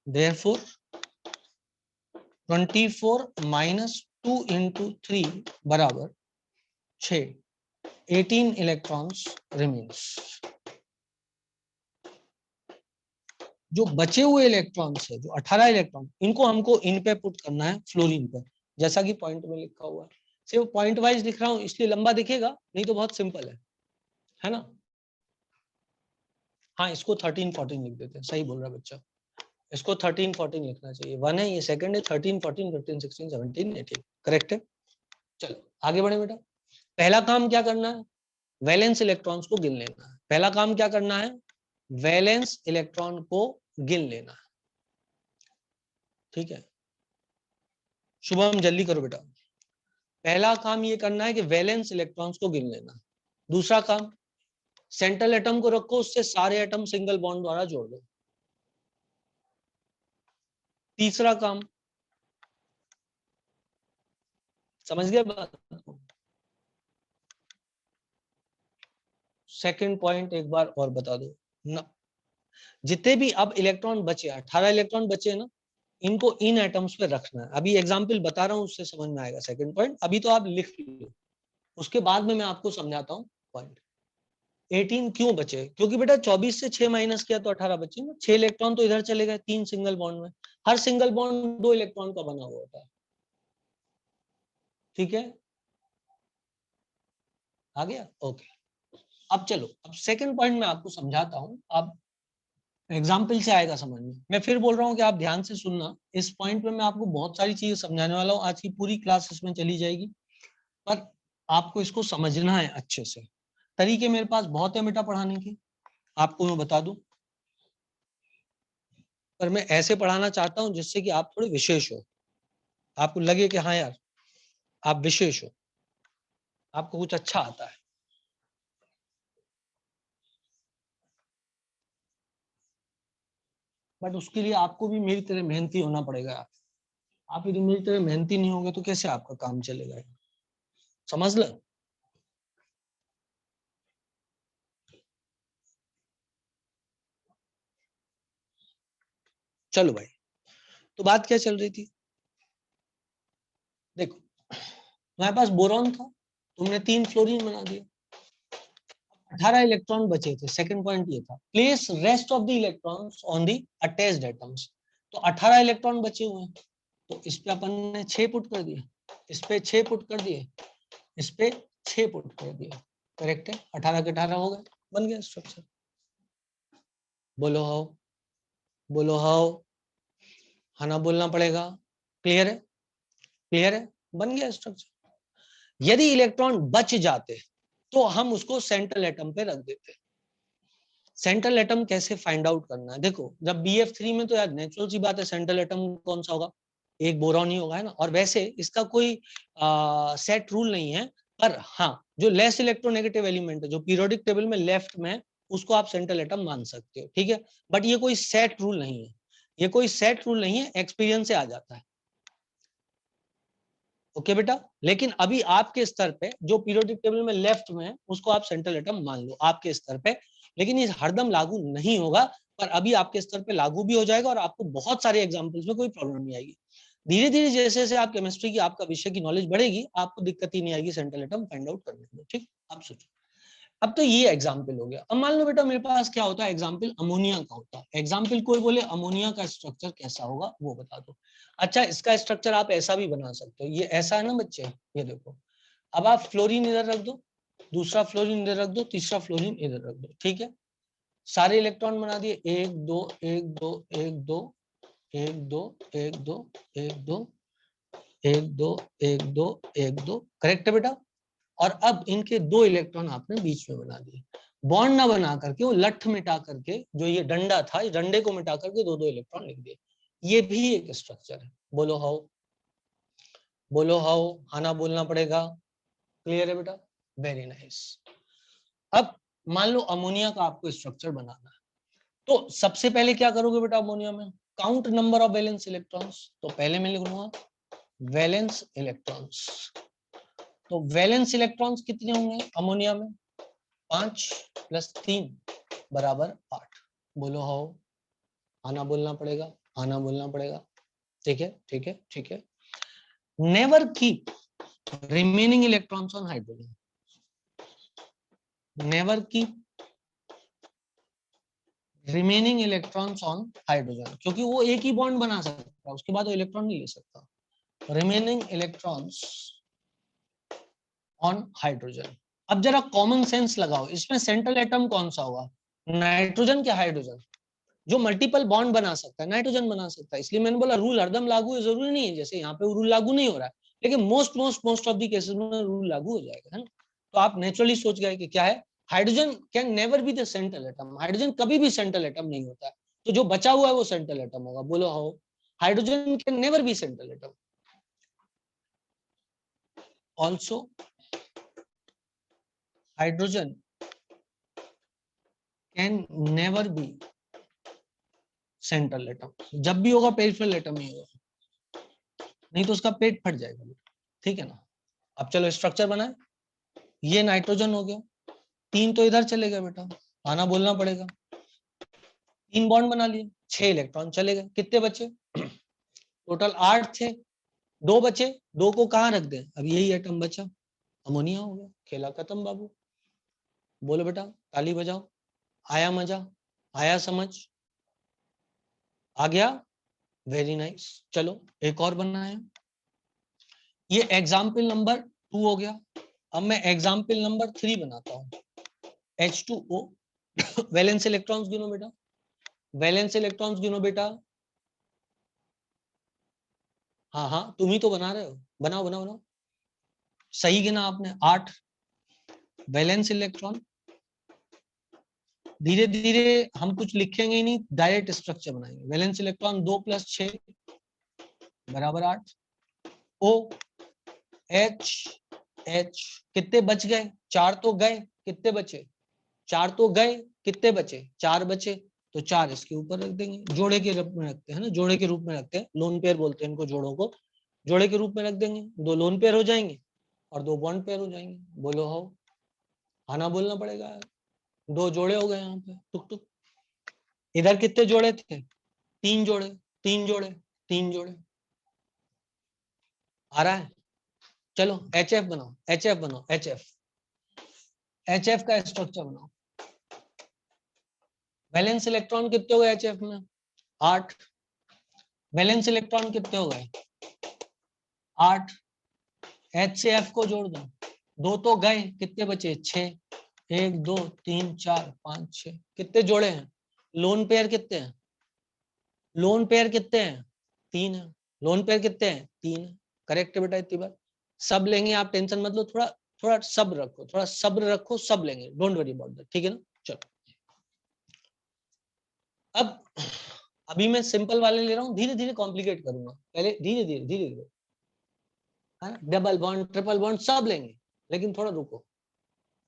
Therefore 24 minus 2 into 3 बराबर 6, 18 electrons remains. जो बचे हुए इलेक्ट्रॉन्स है, जो 18 इलेक्ट्रॉन, इनको हमको इन पे पुट करना है, फ्लोरीन पर, जैसा कि पॉइंट में लिखा हुआ है। सिर्फ पॉइंट वाइज लिख रहा हूं इसलिए लंबा दिखेगा, नहीं तो बहुत सिंपल है ना। हाँ, इसको 13 14 लिख देते हैं, सही बोल रहा है बच्चा। इसको 13 14 लिखना चाहिए। 1 है, ये सेकंड है, 13 14 15 16 17 18 करेक्ट है। चलो आगे बढ़े बेटा। पहला काम क्या करना है? वैलेंस इलेक्ट्रॉन्स को गिन लेना है। पहला काम क्या करना है? वैलेंस इलेक्ट्रॉन को गिन लेना है। ठीक है, शुभम जल्दी करो बेटा। पहला काम ये करना है कि वैलेंस इलेक्ट्रॉन्स को गिन लेना। दूसरा काम, सेंट्रल एटम को रखो, उससे सारे एटम सिंगल बॉन्ड द्वारा जोड़ दो। तीसरा काम, समझ गए बात? सेकंड पॉइंट एक बार और बता दो ना। जितने भी अब इलेक्ट्रॉन बचे, 18 इलेक्ट्रॉन बचे ना, इनको इन एटम्स पे रखना है। अभी एग्जांपल बता रहा हूं, उससे समझ में आएगा सेकंड पॉइंट। अभी तो आप लिख लो, उसके बाद में मैं आपको समझाता हूँ पॉइंट। 18 क्यों बचे? क्योंकि बेटा 24 से 6 माइनस किया तो 18 बचे ना। 6 इलेक्ट्रॉन तो इधर चले गए 3 सिंगल बॉन्ड में। हर सिंगल बॉन्ड 2 इलेक्ट्रॉन का बना हुआ होता है। ठीक है, आ गया? ओके। अब चलो, अब सेकंड पॉइंट में आपको समझाता हूँ। अब एग्जाम्पल से आएगा समझ में। मैं फिर बोल रहा हूँ कि आप ध्यान से सुनना। इस पॉइंट पे मैं आपको बहुत सारी चीजें समझाने वाला हूँ। आज की पूरी क्लास इसमें चली जाएगी, पर आपको इसको समझना है अच्छे से। तरीके मेरे पास बहुत है बेटा पढ़ाने के, आपको मैं बता दूं, पर मैं ऐसे पढ़ाना चाहता हूं जिससे कि आप थोड़े विशेष हो, आपको लगे कि हाँ यार आप विशेष हो, आपको कुछ अच्छा आता है। बट उसके लिए आपको भी मेरी तरह मेहनती होना पड़ेगा। आप यदि मेरी तरह मेहनती नहीं होंगे तो कैसे आपका काम चलेगा? समझ लो। चलो भाई, तो बात क्या चल रही थी, देखो तुम्हारे पास बोरॉन था, तुमने 3 फ्लोरीन बना दिया, 18 इलेक्ट्रॉन बचे थे। सेकंड पॉइंट ये था, place rest of the electrons on the attached atoms. तो 18 इलेक्ट्रॉन बचे हुए हैं, तो इस पे अपन ने 6 पुट कर दिए, इस पे 6 पुट कर दिए, इस पे 6 पुट कर दिए। करेक्ट है, 18 के 18 हो गए, बन गया स्ट्रक्चर। बोलो हाउ, बोलो हाउ, हाँ ना बोलना पड़ेगा। क्लियर है, क्लियर है, बन गया स्ट्रक्चर। यदि इलेक्ट्रॉन बच जाते तो हम उसको सेंट्रल एटम पे रख देते। सेंट्रल एटम कैसे फाइंड आउट करना है, देखो जब BF3 में तो यार नेचुरल सी बात है, सेंट्रल एटम कौन सा होगा, एक बोरॉन ही होगा, है ना। और वैसे इसका कोई सेट रूल नहीं है, पर हाँ जो लेस इलेक्ट्रोनेगेटिव एलिमेंट है, जो पीरियोडिक टेबल में लेफ्ट में, उसको आप सेंट्रल एटम मान सकते हो, ठीक है। बट ये कोई सेट रूल नहीं है, ये कोई सेट रूल नहीं है, एक्सपीरियंस से आ जाता है। ओके बेटा, लेकिन अभी आपके स्तर पे जो पीरियोडिक टेबल में लेफ्ट में है, उसको आप सेंट्रल एटम मान लो आपके स्तर पे, लेकिन ये हरदम लागू नहीं होगा, पर अभी आपके स्तर पे लागू भी हो जाएगा और आपको बहुत सारे एग्जांपल्स में कोई प्रॉब्लम नहीं आएगी। धीरे धीरे जैसे जैसे आप केमिस्ट्री की, आपका विषय की नॉलेज बढ़ेगी, आपको दिक्कत ही नहीं आएगी सेंट्रल एटम फाइंड आउट करने में। ठीक, अब सोचो, अब तो ये एग्जाम्पल हो गया। अब मान लो बेटा मेरे पास क्या होता है, एग्जाम्पल अमोनिया का होता है। एग्जाम्पल कोई बोले अमोनिया का स्ट्रक्चर कैसा होगा वो बता दो। अच्छा, इसका स्ट्रक्चर आप ऐसा भी बना सकते हो, ये ऐसा है ना बच्चे, ये देखो। अब आप फ्लोरीन इधर रख दो, दूसरा फ्लोरीन इधर रख दो, तीसरा फ्लोरीन इधर रख दो, ठीक है। सारे इलेक्ट्रॉन बना दिए, 1 2 1 2 1 2 1 2 1 2 1 2 1 2 1 2 1 2, करेक्ट है बेटा। और अब इनके 2 इलेक्ट्रॉन आपने बीच में बना दिए, बॉन्ड ना बना करके, वो लठ मिटा करके, जो ये डंडा था, इस डंडे को मिटा करके 2 2 इलेक्ट्रॉन लिख दिए। ये भी एक स्ट्रक्चर है। बोलो हाउ, बोलो हाउ, आना बोलना पड़ेगा। क्लियर है बेटा, वेरी नाइस। अब मान लो अमोनिया का आपको स्ट्रक्चर बनाना है, तो सबसे पहले क्या करोगे बेटा अमोनिया में, count number of valence electrons. तो पहले मैं लिख लूंगा वैलेंस इलेक्ट्रॉन्स। तो वैलेंस इलेक्ट्रॉन्स कितने होंगे अमोनिया में, 5 + 3 = 8। बोलो हाउ, आना बोलना पड़ेगा, आना बोलना पड़ेगा। ठीक है, ठीक है, ठीक है। Never keep remaining electrons on hydrogen, never keep remaining electrons on hydrogen, क्योंकि वो एक ही बॉन्ड बना सकता है, उसके बाद वो इलेक्ट्रॉन नहीं ले सकता। Remaining electrons on hydrogen. अब जरा कॉमन सेंस लगाओ, इसमें सेंट्रल एटम कौन सा होगा, नाइट्रोजन क्या हाइड्रोजन। जो मल्टीपल बॉन्ड बना सकता है नाइट्रोजन बना सकता है, इसलिए मैंने बोला रूल हरदम लागू है जरूरी नहीं है, जैसे यहाँ पे रूल लागू नहीं हो रहा है, लेकिन मोस्ट ऑफ द केसेस में रूल लागू हो जाएगा, है ना। तो आप नेचुरली सोच गए कि क्या है, hydrogen can never be the central atom, hydrogen कभी भी सेंट्रल एटम नहीं होता है, तो जो बचा हुआ है वो सेंट्रल एटम होगा। बोलो how, hydrogen can never be central atom. Also hydrogen can never be central atom, जब भी होगा पेरिफेरल एटम ही होगा, नहीं तो उसका पेट फट जाएगा, ठीक है ना। अब चलो स्ट्रक्चर बनाए, ये नाइट्रोजन हो गया, 3 तो इधर चले गए बेटा, आना बोलना पड़ेगा। 3 बॉन्ड बना लिए, 6 इलेक्ट्रॉन चले गए, कितने बचे, टोटल 8 थे, 2 बचे, 2 को कहाँ रख दें, अब यही एटम बचा, अमोनिया हो गया, खेला खत्म बाबू। बोलो बेटा, ताली बजाओ, आया मजा, आया समझ, आ गया, वेरी नाइस। चलो एक और बनाया, ये एग्जाम्पल नंबर 2 हो गया। अब मैं एग्जाम्पल नंबर 3 बनाता हूँ, H2O। वैलेंस इलेक्ट्रॉन्स गिनो बेटा, वैलेंस इलेक्ट्रॉन्स गिनो बेटा। हाँ हाँ, तुम ही तो बना रहे हो, बनाओ बनाओ बनाओ, सही गिना आपने, 8 वैलेंस इलेक्ट्रॉन। धीरे धीरे हम कुछ लिखेंगे ही नहीं, डायरेक्ट स्ट्रक्चर बनाएंगे। Valence electron 2 + 6 = 8। O H H, कितने बच गए, 4 तो गए, कितने बचे, 4 तो गए, कितने बचे, 4 बचे, तो 4 इसके ऊपर रख देंगे, जोड़े के रूप में रखते हैं ना, जोड़े के रूप में रखते हैं, लोन पेयर बोलते हैं इनको, जोड़ों को जोड़े के रूप में रख देंगे, 2 लोन पेयर हो जाएंगे और 2 बॉन्ड पेयर हो जाएंगे। बोलो हो, आना बोलना पड़ेगा, 2 जोड़े हो गए यहाँ पे, टुक टुक। इधर कितने जोड़े थे, 3 जोड़े, तीन जोड़े, तीन जोड़े आ रहा है। चलो HF बनाओ, HF बनाओ, HF का स्ट्रक्चर बनाओ। वैलेंस इलेक्ट्रॉन कितने हो गए HF में? 8। वैलेंस इलेक्ट्रॉन कितने हो गए? 8। H से F को जोड़ दो, दो तो गए, कितने बचे? 6। 1 2 3 4 5 6। कितने जोड़े हैं? लोन पेयर कितने हैं? लोन पेयर कितने हैं? 3 है। लोन पेयर कितने हैं? 3 है। करेक्ट है बेटा, इतनी बार सब लेंगे, आप टेंशन मत लो, थोड़ा थोड़ा सब्र रखो, थोड़ा सब्र रखो, सब लेंगे, डोंट वरी अबाउट दैट, ठीक है ना। चलो अब अभी मैं सिंपल वाले ले रहा हूँ, धीरे धीरे कॉम्प्लिकेट करूंगा, पहले धीरे धीरे धीरे धीरे, है ना। डबल बॉन्ड, ट्रिपल बॉन्ड सब लेंगे, लेकिन थोड़ा रुको,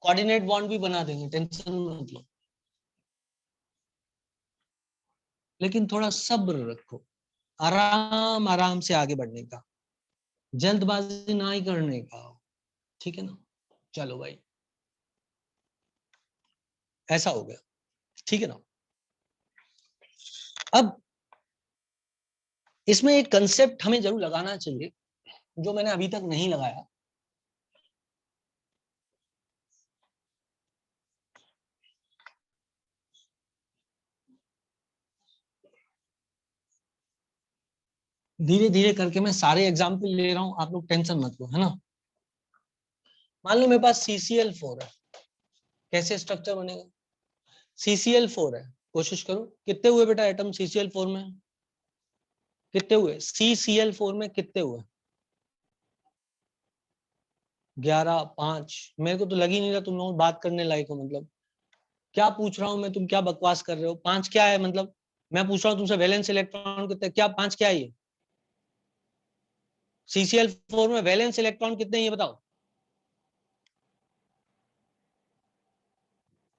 कोऑर्डिनेट बॉन्ड भी बना देंगे, टेंशन मत लो, लेकिन थोड़ा सब्र रखो, आराम आराम से आगे बढ़ने का, जल्दबाजी ना ही करने का, ठीक है ना। चलो भाई, ऐसा हो गया, ठीक है ना। अब इसमें एक कंसेप्ट हमें जरूर लगाना चाहिए, जो मैंने अभी तक नहीं लगाया। धीरे धीरे करके मैं सारे एग्जाम्पल ले रहा हूं, आप लोग टेंशन मत लो, है ना। मान लो मेरे पास CCl4 है, कैसे स्ट्रक्चर बनेगा? CCl4 है, कोशिश करो, कितने हुए बेटा एटम CCl4 में? कितने हुए CCl4 में? कितने हुए? 11, 5। मेरे को तो लग ही नहीं रहा तुम लोग बात करने लायक हो, मतलब क्या पूछ रहा हूं मैं, तुम क्या बकवास कर रहे हो? 5 क्या है मतलब? मैं पूछ रहा हूँ तुमसे वैलेंस इलेक्ट्रॉन कितने, क्या 5 क्या है ये? CCl4 में वैलेंस इलेक्ट्रॉन कितने, ये बताओ,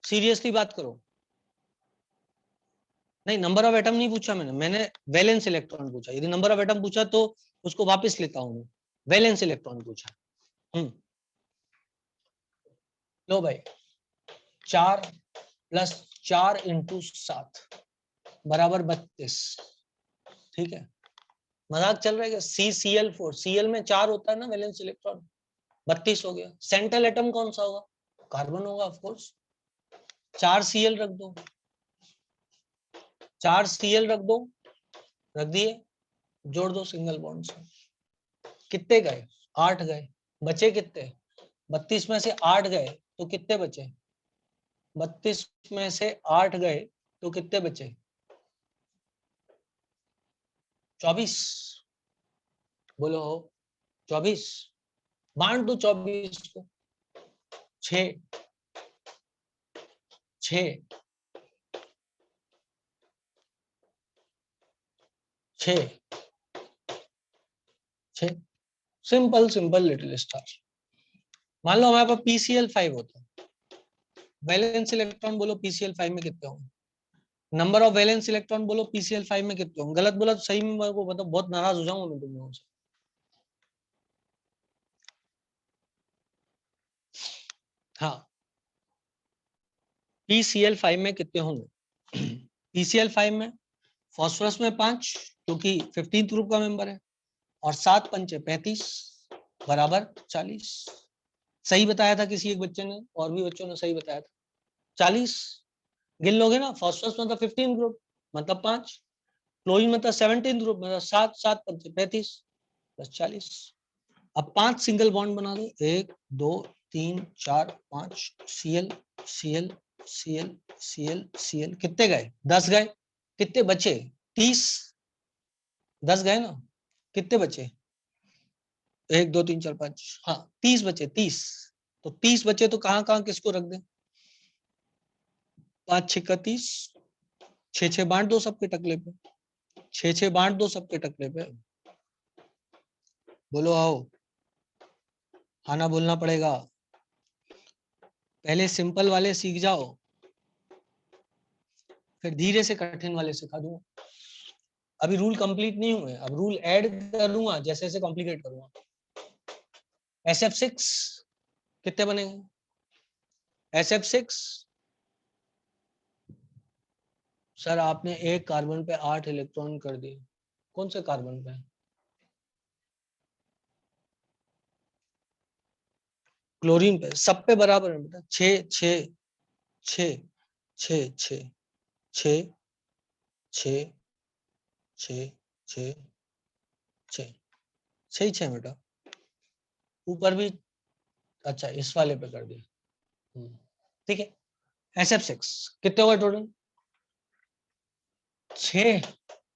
सीरियसली बात करो। नहीं, नंबर ऑफ एटम नहीं पूछा मैंने वैलेंस इलेक्ट्रॉन पूछा। यदि नंबर ऑफ एटम पूछा तो उसको वापस लेता हूं मैं, वैलेंस इलेक्ट्रॉन पूछा। लो भाई, 4 + 4 × 7 बराबर 32, ठीक है। मजाक चल रहा है क्या? CCl4, Cl में 4 होता है ना वैलेंस इलेक्ट्रॉन, 32 हो गया। सेंट्रल एटम कौन सा होगा? कार्बन होगा ऑफ कोर्स। 4 Cl रख दो, 4 Cl रख दो, रख दिए, जोड़ दो सिंगल बॉन्ड से, कितने गए? 8 गए, बचे कितने? 32 में से 8 गए तो कितने बचे? 32 में से 8 गए तो कितने बचे? 24। बोलो 24, बांट दो 24 को, 6 6 6 6, सिंपल सिंपल लिटिल स्टार। मान लो हमारे पास PCl5 होता है, वैलेंस इलेक्ट्रॉन बोलो PCl5 में कितने होंगे? नंबर ऑफ वैलेंस इलेक्ट्रॉन बोलो PCl5 में कितने होंगे? गलत बोला तो सही में मेरे को मतलब बहुत नाराज हो जाऊंगा मैं तुम लोगों से। हाँ, PCl5 में कितने होंगे? PCl5 में फॉस्फोरस में 5, क्योंकि 15th ग्रुप का मेंबर है, और 7 पंचे 35 बराबर 40। सही बताया था किसी एक बच्चे ने, और भी बच्चों ने सही बताया था, 40। गिन लोगे ना, फॉस्फोरस मतलब 15 ग्रुप मतलब 5, क्लोरीन मतलब 17 ग्रुप मतलब 7, 7 पंचे 35 + 40। अब 5 सिंगल बॉन्ड बना दो, 1 2 3 4 5, Cl Cl Cl Cl Cl, कितने गए? 10 गए, कितने बचे? 30। 10 गए ना, कितने बचे? 1 2 3 4 5, हाँ 30 बचे, 30। तो 30 बचे तो कहाँ कहाँ किसको रख दें? 5 6 30, 6 6 बांट दो सबके टकले पे, 6 6 बांट दो सबके टकले पे। बोलो आओ, आना बोलना पड़ेगा, पहले सिंपल वाले सीख जाओ, फिर धीरे से कठिन वाले सिखा दूंगा। अभी रूल कंप्लीट नहीं हुए, अब रूल ऐड करूंगा जैसे जैसे कॉम्प्लिकेट करूंगा। SF6 कितने बनेंगे? SF6 सर आपने एक कार्बन पे 8 इलेक्ट्रॉन कर दिए, कौन से कार्बन पे? क्लोरीन पे। सब पे बराबर है बेटा, 6 6 6 6 6 6 6 6 6 6 6 6 बेटा। ऊपर भी अच्छा इस वाले पे कर दिया। ठीक है। SF6 कितने हो गए टोटल? 6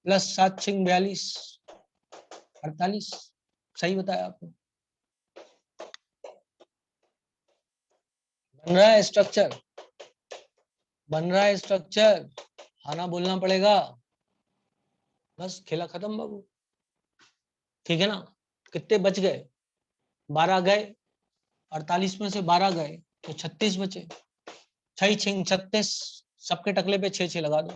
प्लस 7 6 42 48। सही बताया आपने। बन रहा है स्ट्रक्चर, बन रहा है स्ट्रक्चर। आना बोलना पड़ेगा। बस खेला खत्म बाबू। ठीक है ना? कितने बच गए? 12 गए। 48 में से 12 गए तो 36 बचे। 6 6 36। सबके टकले पे 6 6 लगा दो।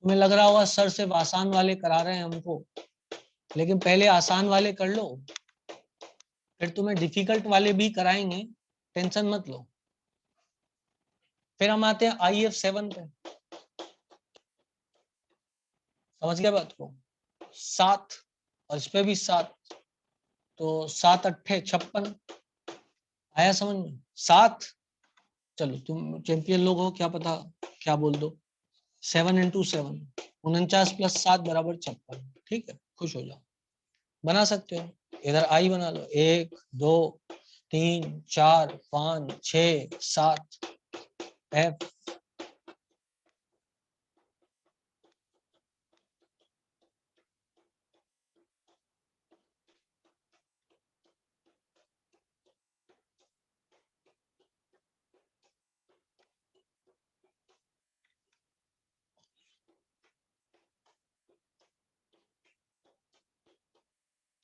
तुम्हें लग रहा होगा सर सिर्फ आसान वाले करा रहे हैं हमको, लेकिन पहले आसान वाले कर लो, फिर तुम्हें डिफिकल्ट वाले भी कराएंगे, टेंशन मत लो। फिर हम आते हैं IF7 पे। समझ गया बात को? 7 और इस पे भी 7, तो 7 अट्ठे 56। आया समझ में? 7। चलो तुम चैंपियन लोग हो, क्या पता क्या बोल दो। 7 × 7 49 + 7 = 56। ठीक है, खुश हो जाओ। बना सकते हो, इधर आई बना लो। 1 2 3 4 5 6 7 F।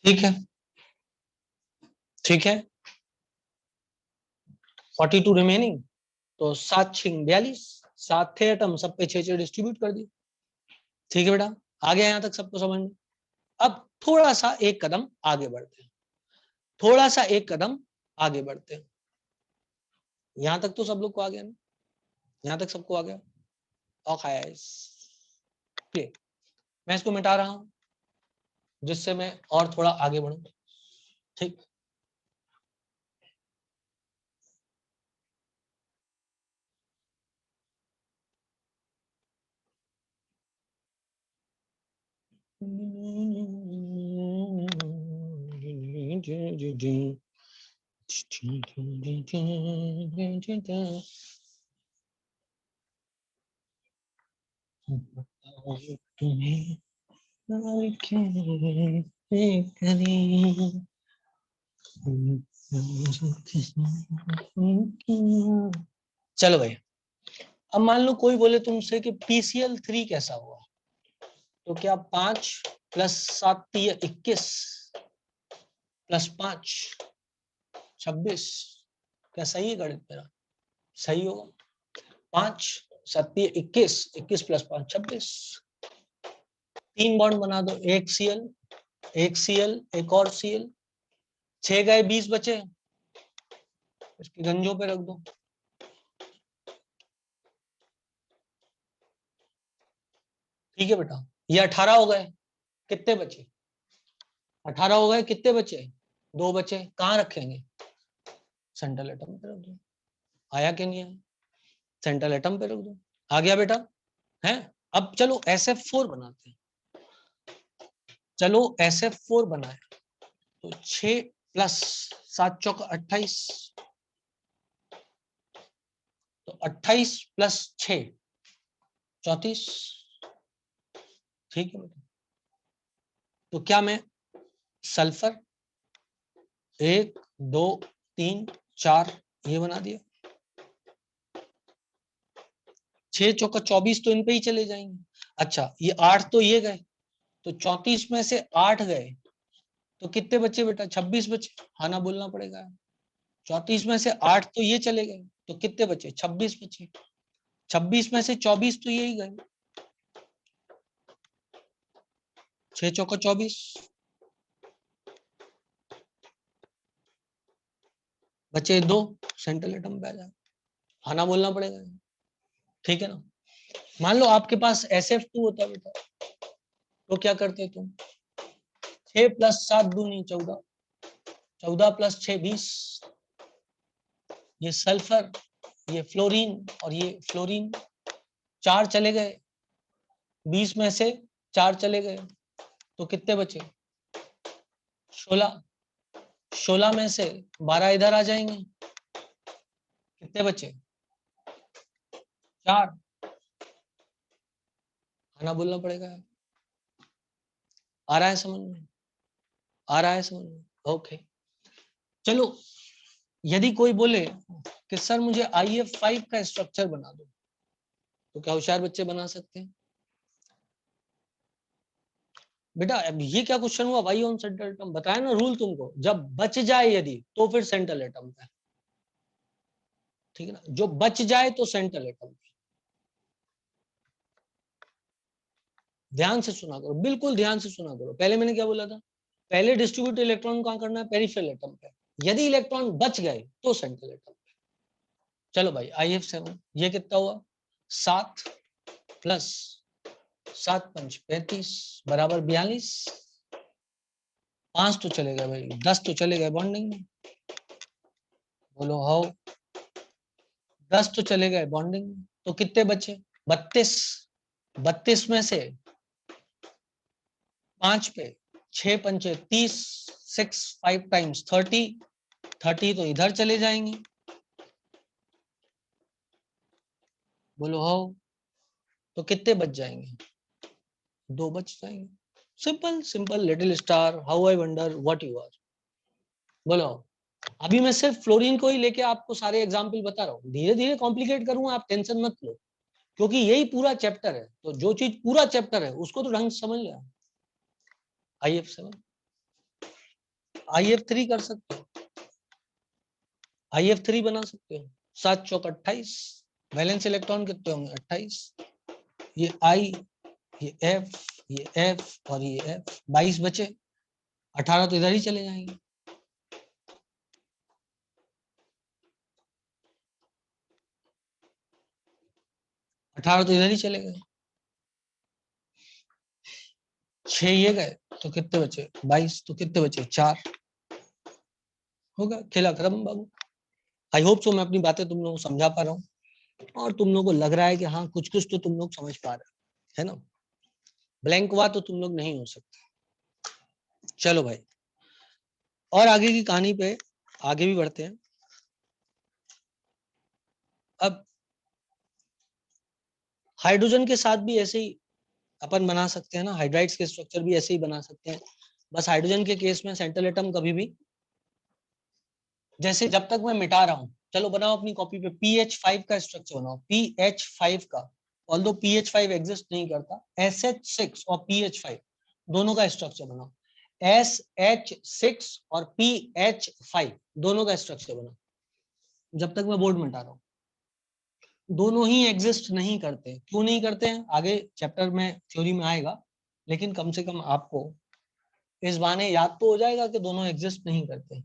ठीक है, ठीक है। 42 रिमेनिंग, तो 7 6 42। 7 थे एटम, सब पे 6 6 डिस्ट्रीब्यूट कर दिए। ठीक है बेटा, आ गया यहाँ तक सबको समझ में? अब थोड़ा सा एक कदम आगे बढ़ते हैं, थोड़ा सा एक कदम आगे बढ़ते हैं। यहाँ तक तो सब लोग को आ गया ना? यहाँ तक सबको आ गया? ओके, मैं इसको मिटा रहा हूँ जिससे मैं और थोड़ा आगे बढ़ूं। ठीक, तुम्हें चलो भाई, अब मान लो कोई बोले तुमसे कि PCl3 कैसा हुआ, तो क्या 5 + 7 = 21 + 5 26। क्या सही है गणित मेरा? सही होगा। 5 7 = 21, 21 + 5 26। 3 बॉन्ड बना दो, एक Cl, एक Cl, एक और Cl। 6 गए, 20 बचे, इसकी गंजों पे रख दो। ठीक है बेटा, ये 18 हो गए, कितने बचे? 18 हो गए, कितने बचे? 2 बचे। कहाँ रखेंगे? सेंट्रल एटम पे रख दो। आया कि नहीं आया? सेंट्रल एटम पे रख दो। आ गया बेटा? है। अब चलो SF4 बनाते हैं। चलो SF4 बनाए, तो 6 + 7 × 28, तो 28 + 6 34। ठीक है बेटा, तो क्या मैं सल्फर 1 2 3 4 ये बना दिया। 6 × 24 तो इन पे ही चले जाएंगे। अच्छा, ये 8 तो ये गए, तो 34 में से 8 गए, तो कितने बचे बेटा? 26 बचे। हाँ ना बोलना पड़ेगा। 34 में से 8 तो ये चले गए, तो कितने बचे? 26 बचे। 26 में से 24 तो यही गए। 6 × 24 बचे 2, सेंट्रल एटम पे आ जाए। हाँ ना बोलना पड़ेगा। ठीक है ना? मान लो आपके पास SF2 होता बेटा, तो क्या करते तुम? 6 + 7 दूनी 14, 14 + 6 20, ये सल्फर, ये फ्लोरीन और ये फ्लोरीन, 4 चले गए, 20 में से 4 चले गए, तो कितने बचे? 16, 16 में से 12 इधर आ जाएंगे, कितने बचे? 4। खाना बोलना पड़ेगा। आ रहा है समझ में? आ रहा है समझ में? ओके। चलो, यदि कोई बोले कि सर मुझे IF5 का स्ट्रक्चर बना दो, तो क्या होशियार बच्चे बना सकते हैं? बेटा अब ये क्या क्वेश्चन हुआ? वाई ऑन सेंट्रल एटम, बताया ना रूल तुमको, जब बच जाए यदि तो फिर सेंट्रल एटम पे, ठीक है ना, जो बच जाए तो सेंट्रल एटम पे। ध्यान से सुना करो, बिल्कुल ध्यान से सुना करो। पहले मैंने क्या बोला था? पहले डिस्ट्रीब्यूट इलेक्ट्रॉन कहां करना है? पेरिफेरल एटम पे। यदि इलेक्ट्रॉन बच गए तो सेंट्रल एटम पे। चलो भाई, IF7 ये कितना हुआ? 7 + 7 × 5 35 बराबर 42। 5 तो चले गए भाई, 10 तो चले गए बॉन्डिंग में। बोलो हाउ? 10 तो चले गए बॉन्डिंग में, तो कितने बचे? 32। 32 में से 5 पे 6 पंचे 30, 6 5 × 30, 30 तो इधर चले जाएंगे। बोलो हाउ? तो कितने बच जाएंगे? 2 बच जाएंगे। Simple simple, little star, how I wonder what you are. बोलो। अभी मैं सिर्फ फ्लोरीन को ही लेके आपको सारे एग्जाम्पल बता रहा हूँ, धीरे धीरे कॉम्प्लिकेट करूंगा, आप टेंशन मत लो, क्योंकि यही पूरा चैप्टर है। तो जो चीज पूरा चैप्टर है उसको तो ढंग से समझ लिया। IF7, IF3 कर सकते हो, IF3 बना सकते हो। 7 चौक 28, वैलेंस इलेक्ट्रॉन कितने होंगे? 28। ये I, ये F, ये F और ये F, 22 बचे, 18 तो इधर ही चले जाएंगे। अठारह तो इधर ही चले गए, 6 ये गए, तो कितने बचे? 22, तो कितने बचे? 4। होगा, खेला खत्म बाबू। आई होप सो मैं अपनी बातें तुम लोगों को समझा पा रहा हूँ, और तुम लोगों को लग रहा है कि हाँ कुछ कुछ तो तुम लोग समझ पा रहे है ना। ब्लैंक हुआ तो तुम लोग नहीं हो सकते। चलो भाई, और आगे की कहानी पे आगे भी बढ़ते हैं। अब हाइड्रोजन के साथ भी ऐसे ही अपन बना सकते हैं ना, हाइड्राइड्स के स्ट्रक्चर भी ऐसे ही बना सकते हैं। बस हाइड्रोजन के केस में सेंट्रल एटम कभी भी, जैसे जब तक मैं मिटा रहा हूं, चलो बनाओ अपनी कॉपी पे PH5 का स्ट्रक्चर बनाओ, PH5 का। ऑल्दो PH5 एग्जिस्ट नहीं करता, SH6 और PH5 दोनों का स्ट्रक्चर बनाओ। SH6 और PH5 दोनों का स्ट्रक्चर बनाओ, जब तक मैं बोर्ड मिटा रहा हूँ। दोनों ही एग्जिस्ट नहीं करते। क्यों नहीं करते हैं आगे चैप्टर में थ्योरी में आएगा, लेकिन कम से कम आपको इस बहाने याद तो हो जाएगा कि दोनों एग्जिस्ट नहीं करते।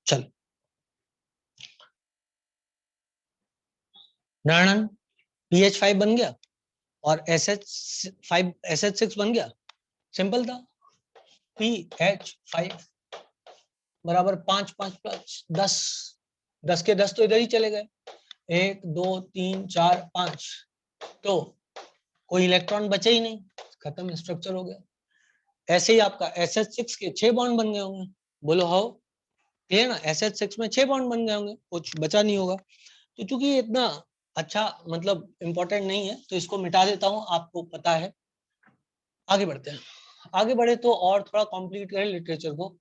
चल नारायण, PH5 बन गया और SH6 बन गया। सिंपल था। PH5 बराबर 5 5 5 10, 10 के 10 तो इधर ही चले गए, 1 2 3 4 5, तो कोई इलेक्ट्रॉन बचे ही नहीं, खत्म, स्ट्रक्चर हो गया। ऐसे ही आपका SH6 के 6 बॉन्ड बन गए होंगे। बोलो हाउ? क्लियर ना, SH6 में 6 बॉन्ड बन गए होंगे, कुछ बचा नहीं होगा। तो चूंकि ये इतना अच्छा मतलब इम्पोर्टेंट नहीं है, तो इसको मिटा देता हूँ, आपको पता है। आगे बढ़ते हैं। आगे बढ़े तो और थोड़ा कंप्लीट करें लिटरेचर को।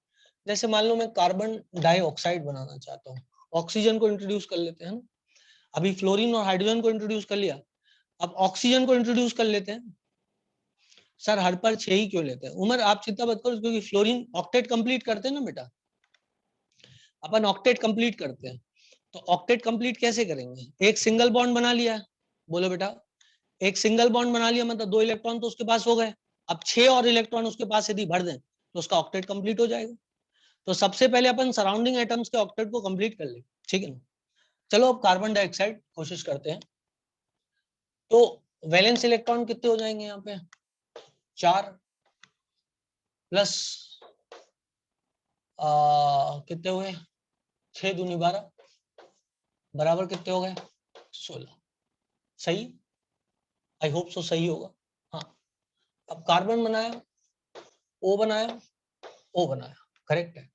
जैसे मान लो मैं कार्बन डाइऑक्साइड बनाना चाहता हूँ, ऑक्सीजन को इंट्रोड्यूस कर लेते हैं ना। अभी फ्लोरीन और हाइड्रोजन को इंट्रोड्यूस कर लिया, अब ऑक्सीजन को इंट्रोड्यूस कर लेते हैं। सर हर पर 6 ही क्यों लेते हैं? उमर आप चिंता मत करो, क्योंकि फ्लोरीन ऑक्टेट कंप्लीट करते हैं ना बेटा, अपन ऑक्टेट कंप्लीट करते हैं। तो ऑक्टेट कंप्लीट कैसे करेंगे? एक सिंगल बॉन्ड बना लिया, बोलो बेटा, एक सिंगल बॉन्ड बना लिया मतलब 2 इलेक्ट्रॉन तो उसके पास हो गए। अब 6 और इलेक्ट्रॉन उसके पास यदि भर दें तो उसका ऑक्टेट कंप्लीट हो जाएगा। तो सबसे पहले अपन सराउंडिंग एटम्स के ऑक्टेट को कंप्लीट कर ले, ठीक है ना। चलो अब कार्बन डाइऑक्साइड कोशिश करते हैं। तो वैलेंस इलेक्ट्रॉन कितने हो जाएंगे यहाँ पे? 4 प्लस कितने हुए? 6 दूनी 12 बराबर कितने हो गए? 16। सही, आई होप सो सही होगा। हाँ, अब कार्बन बनाया, ओ बनाया, ओ बनाया, करेक्ट है।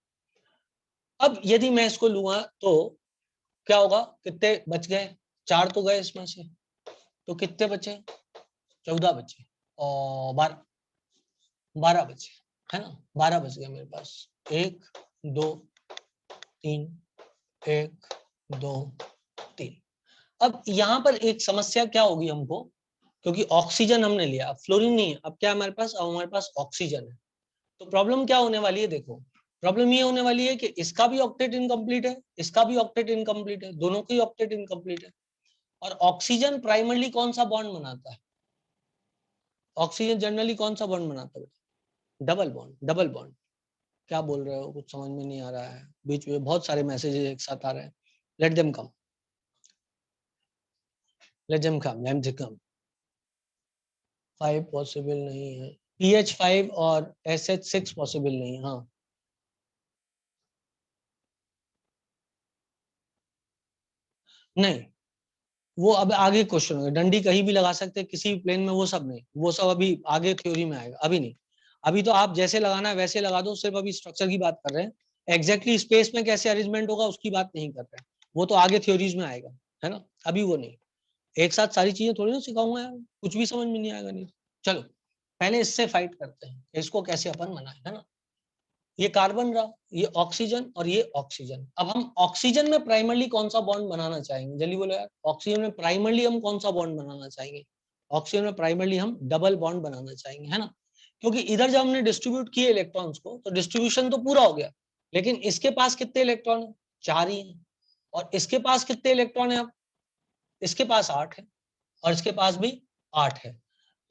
अब यदि मैं इसको लूंगा तो क्या होगा? कितने बच गए? 4 तो गए इसमें से, तो कितने बचे? 14 बचे और 12 बचे, है ना। 12 बच गए मेरे पास। 1 2 3, 1 2 3। अब यहाँ पर एक समस्या क्या होगी हमको, क्योंकि ऑक्सीजन हमने लिया, फ्लोरीन नहीं है। अब क्या हमारे पास? अब हमारे पास ऑक्सीजन है। तो प्रॉब्लम क्या होने वाली है? देखो, प्रॉब्लम ये होने वाली है कि इसका भी ऑक्टेट इनकम्प्लीट है, इसका भी ऑक्टेट इनकम्प्लीट है, दोनों की ऑक्टेट इनकम्प्लीट है। और ऑक्सीजन प्राइमरली कौन सा बॉन्ड बनाता है? ऑक्सीजन जनरली कौन सा बॉन्ड बनाता है? Double bond. Double bond. क्या बोल रहे हो? कुछ समझ में नहीं आ रहा है, बीच में बहुत सारे मैसेजेस एक साथ आ रहे हैं। Let them come, let them come, let them come. 5 possible नहीं है, PH5 और SH6 पॉसिबल नहीं है। हाँ, नहीं, वो अब आगे क्वेश्चन होगा। डंडी कहीं भी लगा सकते हैं, किसी भी प्लेन में, वो सब नहीं, वो सब अभी आगे थ्योरी में आएगा, अभी नहीं। अभी तो आप जैसे लगाना है वैसे लगा दो, सिर्फ अभी स्ट्रक्चर की बात कर रहे हैं। एग्जैक्टली स्पेस में कैसे अरेंजमेंट होगा उसकी बात नहीं कर रहे हैं, वो तो आगे थ्योरीज में आएगा, है ना। अभी वो नहीं, एक साथ सारी चीजें थोड़ी ना सिखाऊंगा यार, कुछ भी समझ में नहीं आएगा नहीं। चलो पहले इससे फाइट करते हैं, इसको कैसे अपन बनाए, है ना। ये कार्बन रहा, ये ऑक्सीजन और ये ऑक्सीजन। अब हम ऑक्सीजन में प्राइमरली कौन सा बॉन्ड बनाना चाहेंगे? जल्दी बोलो यार, ऑक्सीजन में प्राइमरली हम कौन सा बॉन्ड बनाना चाहेंगे? ऑक्सीजन में प्राइमरली हम डबल बॉन्ड बनाना चाहेंगे, है ना। क्योंकि इधर जब हमने डिस्ट्रीब्यूट किए इलेक्ट्रॉन्स को, तो डिस्ट्रीब्यूशन तो पूरा हो गया, लेकिन इसके पास कितने इलेक्ट्रॉन है? 4 ही है। और इसके पास कितने इलेक्ट्रॉन है? अब इसके पास 8 है, और इसके पास भी 8 है।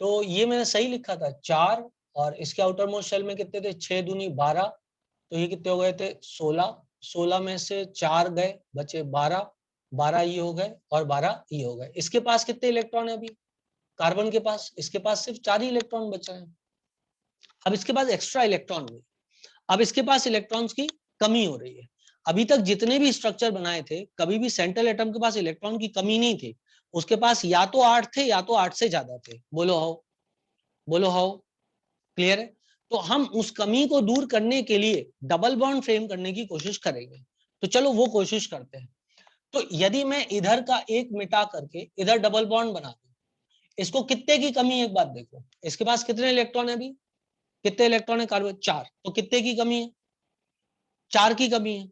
तो ये मैंने सही लिखा था, 4। और इसके आउटर मोस्ट शेल में कितने थे? 6 दूनी 12, तो ये कितने हो गए थे? 16। 16 में से 4 गए, बचे 12। 12 ये हो गए और 12 ये हो गए। इसके पास कितने इलेक्ट्रॉन है अभी? कार्बन के पास, इसके पास सिर्फ 4 ही इलेक्ट्रॉन बचे हैं। अब इसके पास एक्स्ट्रा इलेक्ट्रॉन हुए, अब इसके पास इलेक्ट्रॉन्स की कमी हो रही है। अभी तक जितने भी स्ट्रक्चर बनाए थे, कभी भी सेंट्रल एटम के पास इलेक्ट्रॉन की कमी नहीं थी। उसके पास या तो 8 थे या तो 8 से ज्यादा थे। बोलो हाउ, बोलो हाउ। क्लियर है? तो हम उस कमी को दूर करने के लिए डबल बॉन्ड फ्रेम करने की कोशिश करेंगे। तो चलो वो कोशिश करते हैं। तो यदि मैं इधर का एक मिटा करके इधर डबल बॉन्ड बना दूं, इसको कितने की कमी है? एक बात देखो, इसके पास कितने इलेक्ट्रॉन है? अभी कितने इलेक्ट्रॉन है कार्बन? 4। तो कितने की कमी है? 4 की कमी है।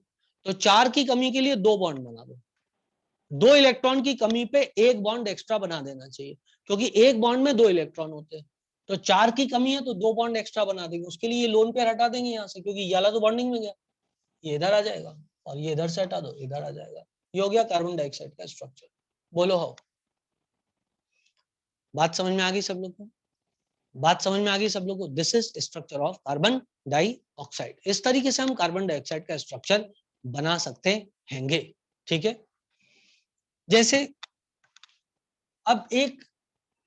तो 4 की कमी के लिए 2 बॉन्ड बना दो। 2 इलेक्ट्रॉन की कमी पे एक बॉन्ड एक्स्ट्रा बना देना चाहिए, क्योंकि एक बॉन्ड में 2 इलेक्ट्रॉन होते हैं। तो 4 की कमी है तो 2 बॉन्ड एक्स्ट्रा बना देंगे। उसके लिए ये लोन पेयर हटा देंगे यहाँ से, क्योंकि ये वाला तो बॉन्डिंग में गया, ये इधर आ जाएगा, और ये इधर से हटा दो, इधर आ जाएगा। ये हो गया कार्बन डाइऑक्साइड का स्ट्रक्चर। बोलो हो, बात समझ में आ गई सब लोग को? बात समझ में आ गई सब लोग को? This is structure of carbon dioxide. इस तरीके से हम कार्बन डाइऑक्साइड का स्ट्रक्चर बना सकते हैंगे, ठीक है। जैसे अब एक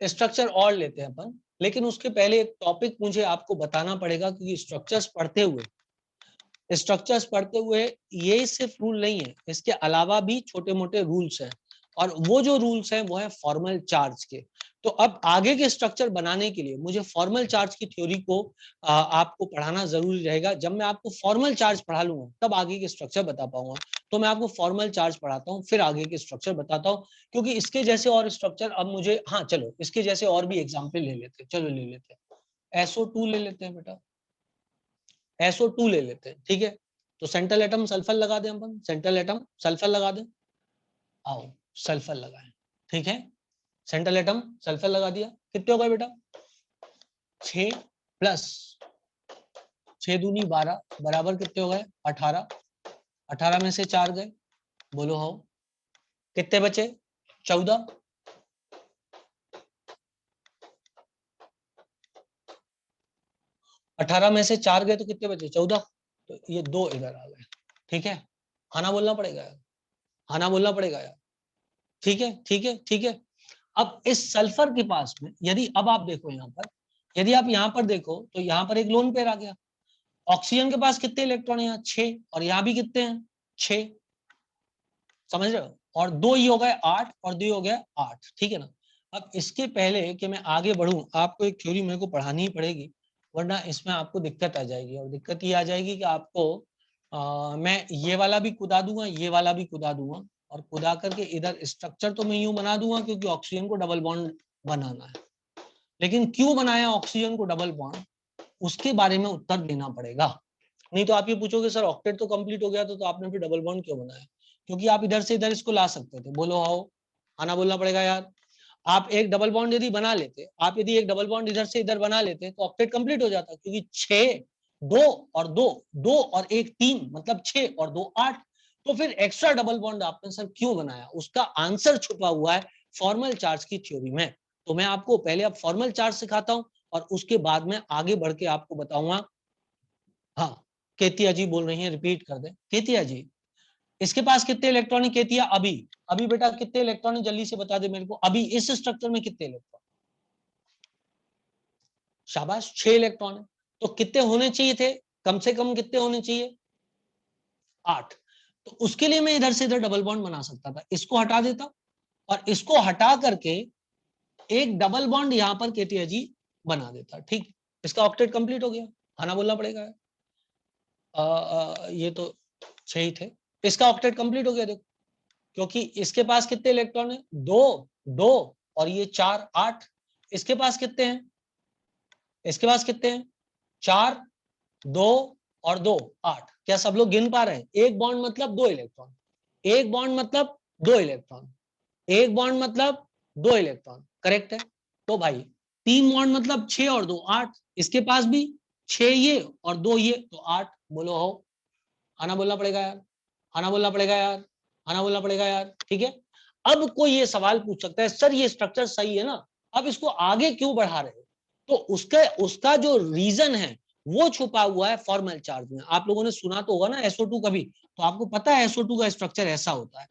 स्ट्रक्चर और लेते हैं अपन, लेकिन उसके पहले एक टॉपिक मुझे आपको बताना पड़ेगा, क्योंकि स्ट्रक्चर्स पढ़ते हुए ये सिर्फ रूल नहीं है, इसके अलावा भी छोटे मोटे रूल्स हैं। और वो जो रूल्स हैं वो है फॉर्मल चार्ज के। तो अब आगे के स्ट्रक्चर बनाने के लिए मुझे फॉर्मल चार्ज की थ्योरी को आपको पढ़ाना जरूरी रहेगा। जब मैं आपको फॉर्मल चार्ज पढ़ा लूंगा तब आगे के स्ट्रक्चर बता पाऊंगा। तो मैं आपको फॉर्मल चार्ज पढ़ाता हूँ, फिर आगे के स्ट्रक्चर बताता हूँ, क्योंकि इसके जैसे और स्ट्रक्चर अब मुझे, हाँ चलो इसके जैसे और भी एग्जाम्पल ले लेते हैं, चलो ले लेते हैं, SO2 ले लेते हैं बेटा, SO2 ले लेते हैं, ठीक है। तो सेंट्रल एटम सल्फर लगा दें अपन, सेंट्रल एटम सल्फर लगा दें, आओ सल्फर लगाएं, ठीक है। सेंट्रल एटम सल्फर लगा दिया, कितने हो गए बेटा, 6 प्लस 6 दूनी 12 बराबर कितने हो गए, 18, 18 में से 4 गए, बोलो हाउ, कितने बचे, 14, 18 में से 4 गए तो कितने बचे, 14, तो ये 2 इधर आ गए, ठीक है। खाना बोलना पड़ेगा यार, खाना बोलना पड़ेगा यार, ठीक है ठीक है ठीक है। अब इस सल्फर के पास में यदि अब आप देखो यहाँ पर, यदि आप यहाँ पर देखो तो यहाँ पर एक लोन पेयर आ गया, ऑक्सीजन के पास कितने इलेक्ट्रॉन है यहाँ, 6, और यहाँ भी कितने हैं, 6, समझ रहे हो, और 2 ही हो गए 8 और 2 हो गया 8, ठीक है ना। अब इसके पहले कि मैं आगे बढ़ूं, आपको एक थ्योरी मेरे को पढ़ानी ही पड़ेगी, वरना इसमें आपको दिक्कत आ जाएगी, और दिक्कत ये आ जाएगी कि आपको मैं ये वाला भी कुदा दूंगा, ये वाला भी कुदा दूंगा, और कुदा करके इधर स्ट्रक्चर तो मैं यूं बना दूंगा क्योंकि ऑक्सीजन को डबल बॉन्ड बनाना है, लेकिन क्यों बनाया ऑक्सीजन को डबल बॉन्ड, उसके बारे में उत्तर देना पड़ेगा। नहीं तो आप ये पूछोगे सर ऑक्टेट तो कंप्लीट हो गया तो आपने फिर डबल बॉन्ड क्यों बनाया, क्योंकि आप इधर से इधर इसको ला सकते थे, बोलो आओ, आना बोलना पड़ेगा यार। आप एक डबल बॉन्ड यदि बना लेते, आप यदि एक डबल बॉन्ड इधर से इधर बना लेते तो ऑक्टेट कंप्लीट हो जाता, क्योंकि 6 2 और 2 2 और 1 3 मतलब 6 और 2 8, तो फिर एक्स्ट्रा डबल बॉन्ड आपने सर क्यों बनाया, उसका आंसर छुपा हुआ है फॉर्मल चार्ज की थ्योरी में। तो मैं आपको पहले अब फॉर्मल चार्ज सिखाता हूं और उसके बाद में आगे बढ़ के आपको बताऊंगा। हाँ, केतिया जी बोल रही हैं, रिपीट कर दे केतिया जी, इसके पास कितने इलेक्ट्रॉन है केतिया, अभी अभी बेटा कितने इलेक्ट्रॉन है, जल्दी से बता दे मेरे को, अभी इस स्ट्रक्चर में कितने इलेक्ट्रॉन, शाबाश 6 इलेक्ट्रॉन है, तो कितने होने चाहिए थे, कम से कम कितने होने चाहिए, 8। तो उसके लिए मैं इधर से इधर डबल बॉन्ड बना सकता था, इसको हटा देता और इसको हटा करके एक डबल बॉन्ड यहां पर केतिया जी बना देता, ठीक, इसका ऑक्टेट कंप्लीट हो गया, आना बोलना पड़ेगा। ये तो 6 ही थे, इसका ऑक्टेट कंप्लीट हो गया देखो, क्योंकि इसके पास कितने इलेक्ट्रॉन है, 2 2 और ये 4 8, इसके पास कितने हैं, इसके पास कितने हैं, 4 2 और 2 8, क्या सब लोग गिन पा रहे हैं, एक बॉन्ड मतलब 2 इलेक्ट्रॉन, एक बॉन्ड मतलब 2 इलेक्ट्रॉन, एक बॉन्ड मतलब 2 इलेक्ट्रॉन, करेक्ट है। तो भाई 3 बॉन्ड मतलब 6 और 2 8, इसके पास भी 6 ये और 2 ये, तो 8, बोलो हो, आना बोलना पड़ेगा यार, आना बोलना पड़ेगा यार, आना बोलना पड़ेगा यार, ठीक है। अब कोई ये सवाल पूछ सकता है सर ये स्ट्रक्चर सही है ना, अब इसको आगे क्यों बढ़ा रहे हो, तो उसका उसका जो रीजन है वो छुपा हुआ है फॉर्मल चार्ज में। आप लोगों ने सुना तो होगा ना SO2 कभी, तो आपको पता है SO2 का स्ट्रक्चर ऐसा होता है।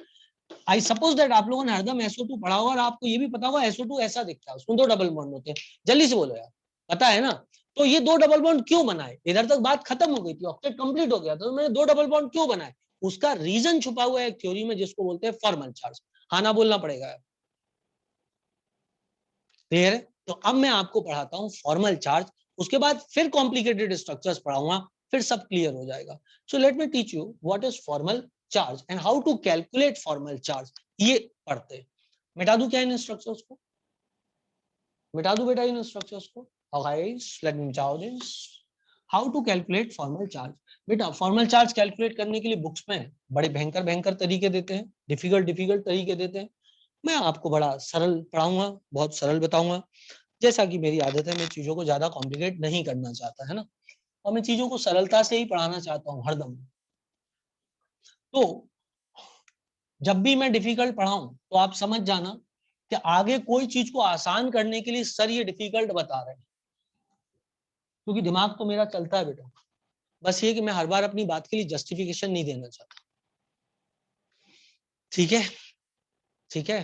आई सपोज दैट आप लोगों ने हरदम SO2 पढ़ा होगा और आपको ये भी पता होगा SO2 ऐसा दिखता है, उसमें 2 डबल बॉन्ड होते हैं, जल्दी से बोलो यार, पता है ना। तो ये 2 डबल बॉन्ड क्यों बनाए, इधर तक बात खत्म हो गई थी, ऑक्टेट कंप्लीट हो गया था, तो मैंने 2 डबल बॉन्ड क्यों बनाए, उसका रीजन छुपा हुआ है एक थ्योरी में जिसको बोलते हैं फॉर्मल चार्ज, आना बोलना पड़ेगा, क्लियर है। तो अब मैं आपको पढ़ाता हूं फॉर्मल चार्ज, उसके बाद फिर कॉम्प्लिकेटेड स्ट्रक्चर्स पढ़ाऊंगा, फिर सब क्लियर हो जाएगा। So let me teach you what is formal charge and how to calculate formal charge, ये पढ़ते हैं। मिटा दूं क्या इन स्ट्रक्चर्स को, मिटा दूं बेटा इन स्ट्रक्चर्स को, गाइस लेट मी मिटाओ this. How to calculate formal charge, बेटा फॉर्मल चार्ज कैलकुलेट करने के लिए बुक्स में बड़े भयंकर भयंकर तरीके देते हैं, डिफिकल्ट डिफिकल्ट तरीके देते हैं, मैं आपको बड़ा सरल पढ़ाऊंगा, बहुत सरल बताऊंगा, जैसा कि मेरी आदत है, मैं चीजों को ज्यादा कॉम्प्लिकेट नहीं करना चाहता, है ना, और मैं चीजों को सरलता से ही पढ़ाना चाहता हूँ हरदम। तो जब भी मैं डिफिकल्ट पढ़ाऊं तो आप समझ जाना कि आगे कोई चीज को आसान करने के लिए सर ये डिफिकल्ट बता रहे हैं, क्योंकि दिमाग तो मेरा चलता है बेटा, बस ये कि मैं हर बार अपनी बात के लिए जस्टिफिकेशन नहीं देना चाहता, ठीक है, ठीक है।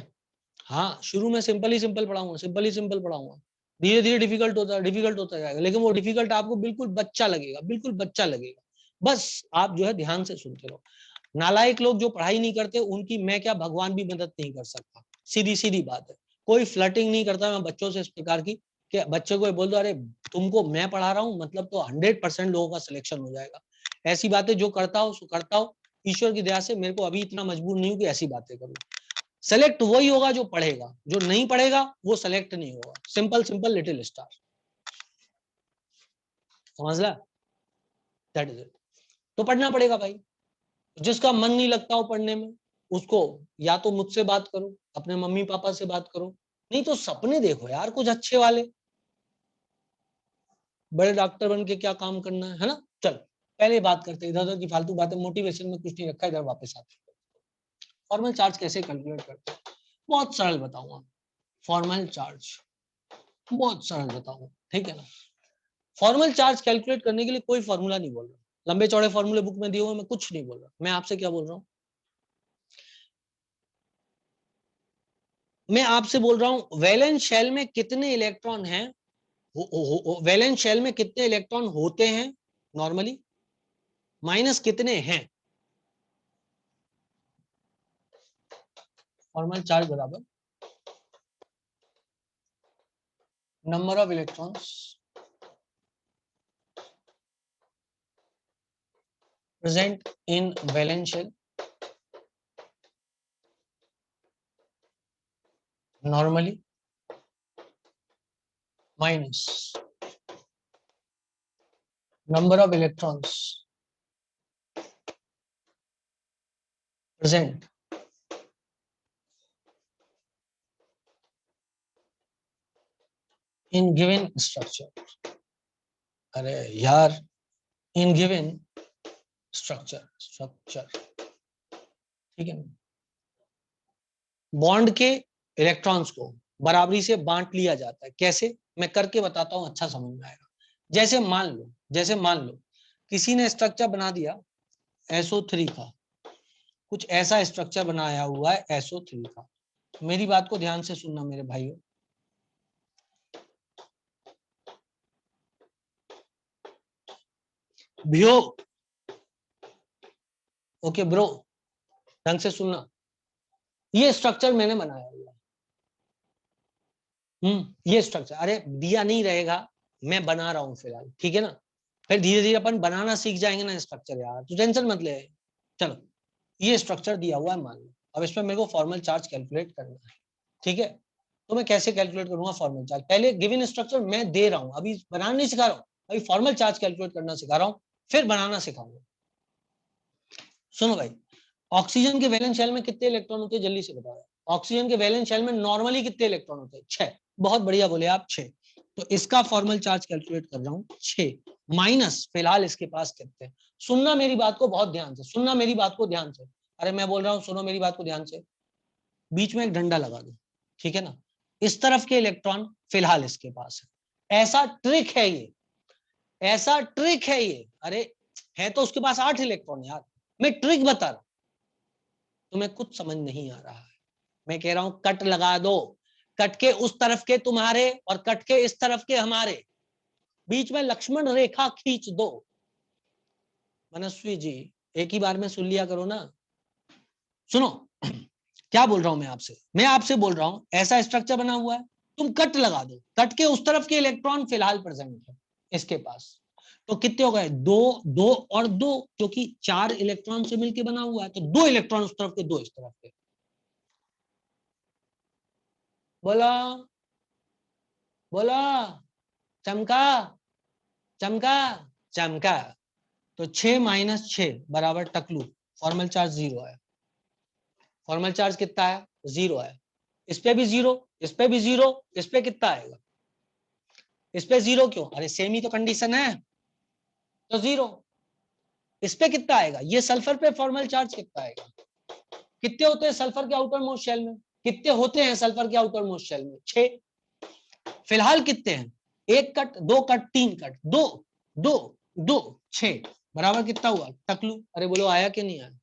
हाँ, शुरू में सिंपल ही सिंपल पढ़ाऊंगा, सिंपल ही सिंपल पढ़ाऊंगा, धीरे धीरे डिफिकल्ट होता जाएगा, लेकिन वो डिफिकल्ट आपको बिल्कुल बच्चा लगेगा, बिल्कुल बच्चा लगेगा, बस आप जो है ध्यान से सुनते रहो। नालायक लोग जो पढ़ाई नहीं करते उनकी मैं क्या भगवान भी मदद नहीं कर सकता, सीधी सीधी बात है। कोई फ्लर्टिंग नहीं करता मैं बच्चों से इस प्रकार की कि बच्चे को बोल दो अरे तुमको मैं पढ़ा रहा हूँ मतलब तो 100% लोगों का सिलेक्शन हो जाएगा, ऐसी बातें जो करता हो सो करता हो, ईश्वर की दया से मेरे को अभी इतना मजबूर नहीं हूं कि ऐसी बातें करूं। सेलेक्ट वही होगा जो पढ़ेगा, जो नहीं पढ़ेगा वो सेलेक्ट नहीं होगा। सिंपल सिंपल लिटिल स्टार, समझ ला, दैट इज इट। तो पढ़ना पड़ेगा भाई। जिसका मन नहीं लगता हो पढ़ने में, उसको या तो मुझसे बात करो, अपने मम्मी पापा से बात करो, नहीं तो सपने देखो यार कुछ अच्छे वाले, बड़े डॉक्टर बन के क्या काम करना है ना। चल पहले बात करते हैं, इधर उधर की फालतू बातें, मोटिवेशन में कुछ नहीं रखा, इधर वापस आते हैं। फॉर्मल चार्ज कैसे कैलकुलेट करते हैं, बहुत सरल बताऊंगा। फॉर्मल चार्ज बहुत सरल बताऊंगा, ठीक है ना। फॉर्मल चार्ज कैलकुलेट करने के लिए कोई फॉर्मूला नहीं बोल रहा, लंबे चौड़े फॉर्मूले बुक में दिए हुए, मैं कुछ नहीं बोल रहा। मैं आपसे क्या बोल रहा हूँ, मैं आपसे बोल रहा हूं वैलेंस शेल में कितने इलेक्ट्रॉन हैं, वैलेंस शेल में कितने इलेक्ट्रॉन होते हैं नॉर्मली, माइनस कितने हैं। फॉर्मल चार्ज बराबर number of electrons present in valence shell normally minus number of electrons present in given structure। अरे यार, in given structure ठीक है ना। बॉन्ड के इलेक्ट्रॉन्स को बराबरी से बांट लिया जाता है। कैसे, मैं करके बताता हूं, अच्छा समझ में आएगा। जैसे मान लो किसी ने स्ट्रक्चर बना दिया SO3 का, कुछ ऐसा स्ट्रक्चर बनाया हुआ है SO3 का। मेरी बात को ध्यान से सुनना मेरे भाइयों, भियो, ओके ब्रो, ढंग से सुनना। ये स्ट्रक्चर मैंने बनाया हुआ है, ये स्ट्रक्चर, अरे दिया नहीं रहेगा, मैं बना रहा हूं फिलहाल, ठीक है ना। फिर धीरे धीरे अपन बनाना सीख जाएंगे ना स्ट्रक्चर, यार तू टेंशन मत ले। चलो, ये स्ट्रक्चर दिया हुआ है मान लो, अब इसमें मेरे को फॉर्मल चार्ज कैलकुलेट करना है, ठीक है। तो मैं कैसे कैलकुलेट करूंगा फॉर्मल चार्ज, पहले गिवन स्ट्रक्चर मैं दे रहा हूं, अभी बनाना नहीं सिखा रहा हूं, अभी फॉर्मल चार्ज कैलकुलेट करना सिखा रहा हूं, फिर बनाना सिखाऊंगा। सुनो भाई, ऑक्सीजन के वैलेंस शेल में कितने इलेक्ट्रॉन होते हैं, जल्दी से बताओ। ऑक्सीजन के वैलेंस शेल में नॉर्मली कितने इलेक्ट्रॉन होते हैं, 6। बहुत बढ़िया बोले आप, 6। तो इसका फॉर्मल चार्ज कैलकुलेट कर रहा हूं, 6 माइनस फिलहाल इसके पास कितने हैं। सुनना मेरी बात को बहुत ध्यान से, सुनना मेरी बात को ध्यान से। अरे मैं बोल रहा हूं, सुनो मेरी बात को ध्यान से। बीच में एक डंडा लगा दो, ठीक है ना। इस तरफ के इलेक्ट्रॉन फिलहाल इसके पास है। ऐसा ट्रिक है ये, ऐसा ट्रिक है ये। अरे है तो उसके पास 8 इलेक्ट्रॉन यार, मैं ट्रिक बता रहा हूं, तुम्हें कुछ समझ नहीं आ रहा है। मैं कह रहा हूं कट लगा दो, कट के उस तरफ के तुम्हारे और कट के इस तरफ के हमारे बीच में लक्ष्मण रेखा खींच दो। मनस्वी जी, एक ही बार में सुन लिया करो ना। सुनो क्या बोल रहा हूं मैं आपसे बोल रहा हूं ऐसा स्ट्रक्चर बना हुआ है, तुम कट लगा दो, कट के उस तरफ के इलेक्ट्रॉन फिलहाल प्रेजेंट है इसके पास। तो कितने हो गए, दो, दो और दो, क्योंकि 4 इलेक्ट्रॉन से मिलकर बना हुआ है, तो 2 इलेक्ट्रॉन उस तरफ के, 2 इस तरफ के। बोला, बोला, चमका, चमका, चमका। तो 6 माइनस 6 बराबर टकलू, फॉर्मल चार्ज 0 है। फॉर्मल चार्ज कितना है, 0 है। इस पे भी 0, इस पे भी 0, इस पे कितना आएगा, इस पे 0 क्यों, अरे सेम ही तो कंडीशन है, तो 0। इस पे कितना आएगा, ये सल्फर पे फॉर्मल चार्ज कितना आएगा। कितने होते हैं सल्फर के आउटर मोस्ट शेल में, कितने होते हैं सल्फर के आउटर मोस्ट शेल में, 6। फिलहाल कितने हैं, 1 कट, 2 कट, 3 कट, 2, 2, 2, 6 बराबर कितना हुआ टकलू। अरे बोलो आया कि नहीं आया,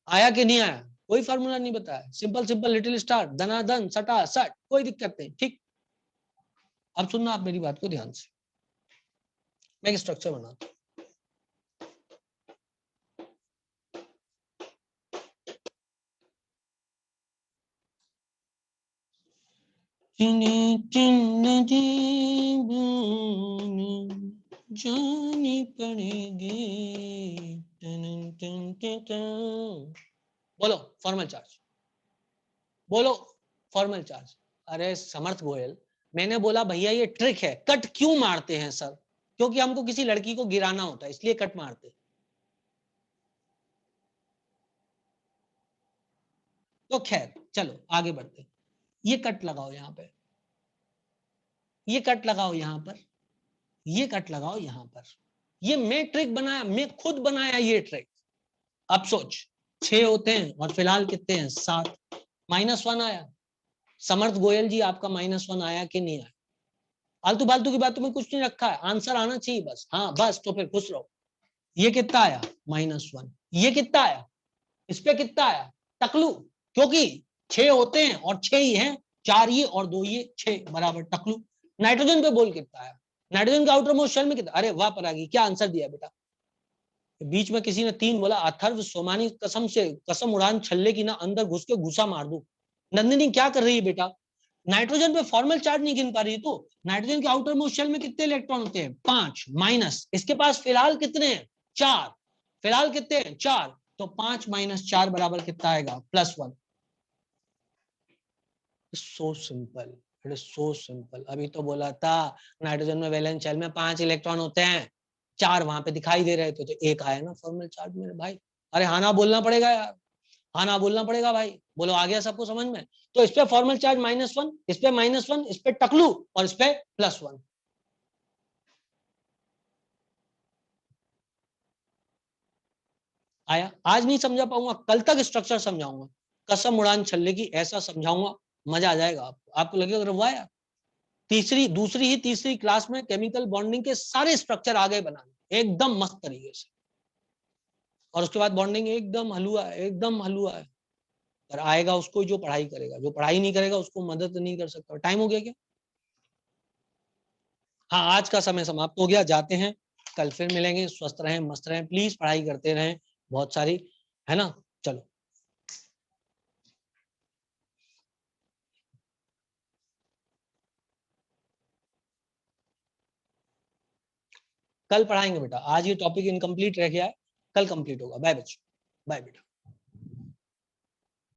आया कि नहीं आया। कोई फार्मूला नहीं बताया, सिंपल सिंपल लिटिल स्टार, धनाधन सटा सट, कोई दिक्कत नहीं, ठीक। अब सुनना आप मेरी बात को ध्यान से, मैं एक स्ट्रक्चर बनाता हूं। जानी पड़ेगी बोलो फॉर्मल चार्ज, बोलो फॉर्मल चार्ज। अरे समर्थ गोयल, मैंने बोला भैया ये ट्रिक है, कट क्यों मारते हैं सर? क्योंकि हमको किसी लड़की को गिराना होता है, इसलिए कट मारते हैं। तो खैर चलो आगे बढ़ते हैं। ये कट लगाओ यहां पे, ये कट लगाओ यहां पर, ये कट लगाओ यहां पर। ये मैं ट्रिक बनाया, मैं खुद बनाया ये ट्रिक। अब सोच, 6 होते हैं और फिलहाल कितने हैं? 7। -1 आया। समर्थ गोयल जी आपका -1 आया कि नहीं आया? आलतू फालतू की बातों में कुछ नहीं रखा है, आंसर आना चाहिए बस। हाँ बस, तो फिर खुश रहो। ये कितना आया? -1। ये कितना आया? इस पे कितना आया? टकलू, क्योंकि 6 होते हैं और 6 ही हैं, 4 ये और 2 ये, 6 बराबर टकलू। नाइट्रोजन पे बोल कितना आया? नाइट्रोजन का आउटर मोस्ट शेल में कितना? अरे वाह परागी, क्या आंसर दिया बेटा? बीच में किसी ने 3 बोला, अथर्व सोमानी कसम से, कसम उड़ान छल्ले की ना, अंदर घुस के घुसा मार दूं। नंदिनी क्या कर रही है बेटा? नाइट्रोजन पे फॉर्मल चार्ज नहीं गिन पा रही। तो नाइट्रोजन के आउटर मोस्ट शेल में कितने इलेक्ट्रॉन होते हैं? 5 माइनस इसके पास फिलहाल कितने हैं? 4। फिलहाल कितने हैं? 4। तो 5 - 4 बराबर कितना आएगा? +1। So simple, it is so simple. अभी तो बोला था नाइट्रोजन में वैलेंस शेल में 5 इलेक्ट्रॉन होते हैं, 4 वहां पे दिखाई दे रहे थे, तो 1 आया ना फॉर्मल चार्ज मेरे भाई। अरे हाँ ना बोलना पड़ेगा यार, हाँ ना बोलना पड़ेगा भाई। बोलो आ गया सबको समझ में? तो इस पे फॉर्मल चार्ज -1, इस पे -1, इस पे टकलू और इस पे +1। आया? आज नहीं समझा पाऊंगा, कल तक स्ट्रक्चर समझाऊंगा, कसम उड़ान छल्ले की, ऐसा समझाऊंगा मजा आ जाएगा आपको। आपको लगेगा वाह यार, दूसरी ही तीसरी क्लास में केमिकल बॉन्डिंग के सारे स्ट्रक्चर आ गए बनाने एकदम मस्त तरीके से। और उसके बाद बॉन्डिंग एकदम हलुआ है, एकदम हलुआ है। पर आएगा उसको जो पढ़ाई करेगा, जो पढ़ाई नहीं करेगा उसको मदद नहीं कर सकता। टाइम हो गया क्या? हाँ आज का समय समाप्त हो गया, जाते हैं, कल फिर मिलेंगे। स्वस्थ रहें, मस्त रहें, प्लीज पढ़ाई करते रहें बहुत सारी, है ना? चलो कल पढ़ाएंगे बेटा, आज ये टॉपिक इनकम्प्लीट रह गया है, कल कंप्लीट होगा। बाय बच्चों, बाय बेटा।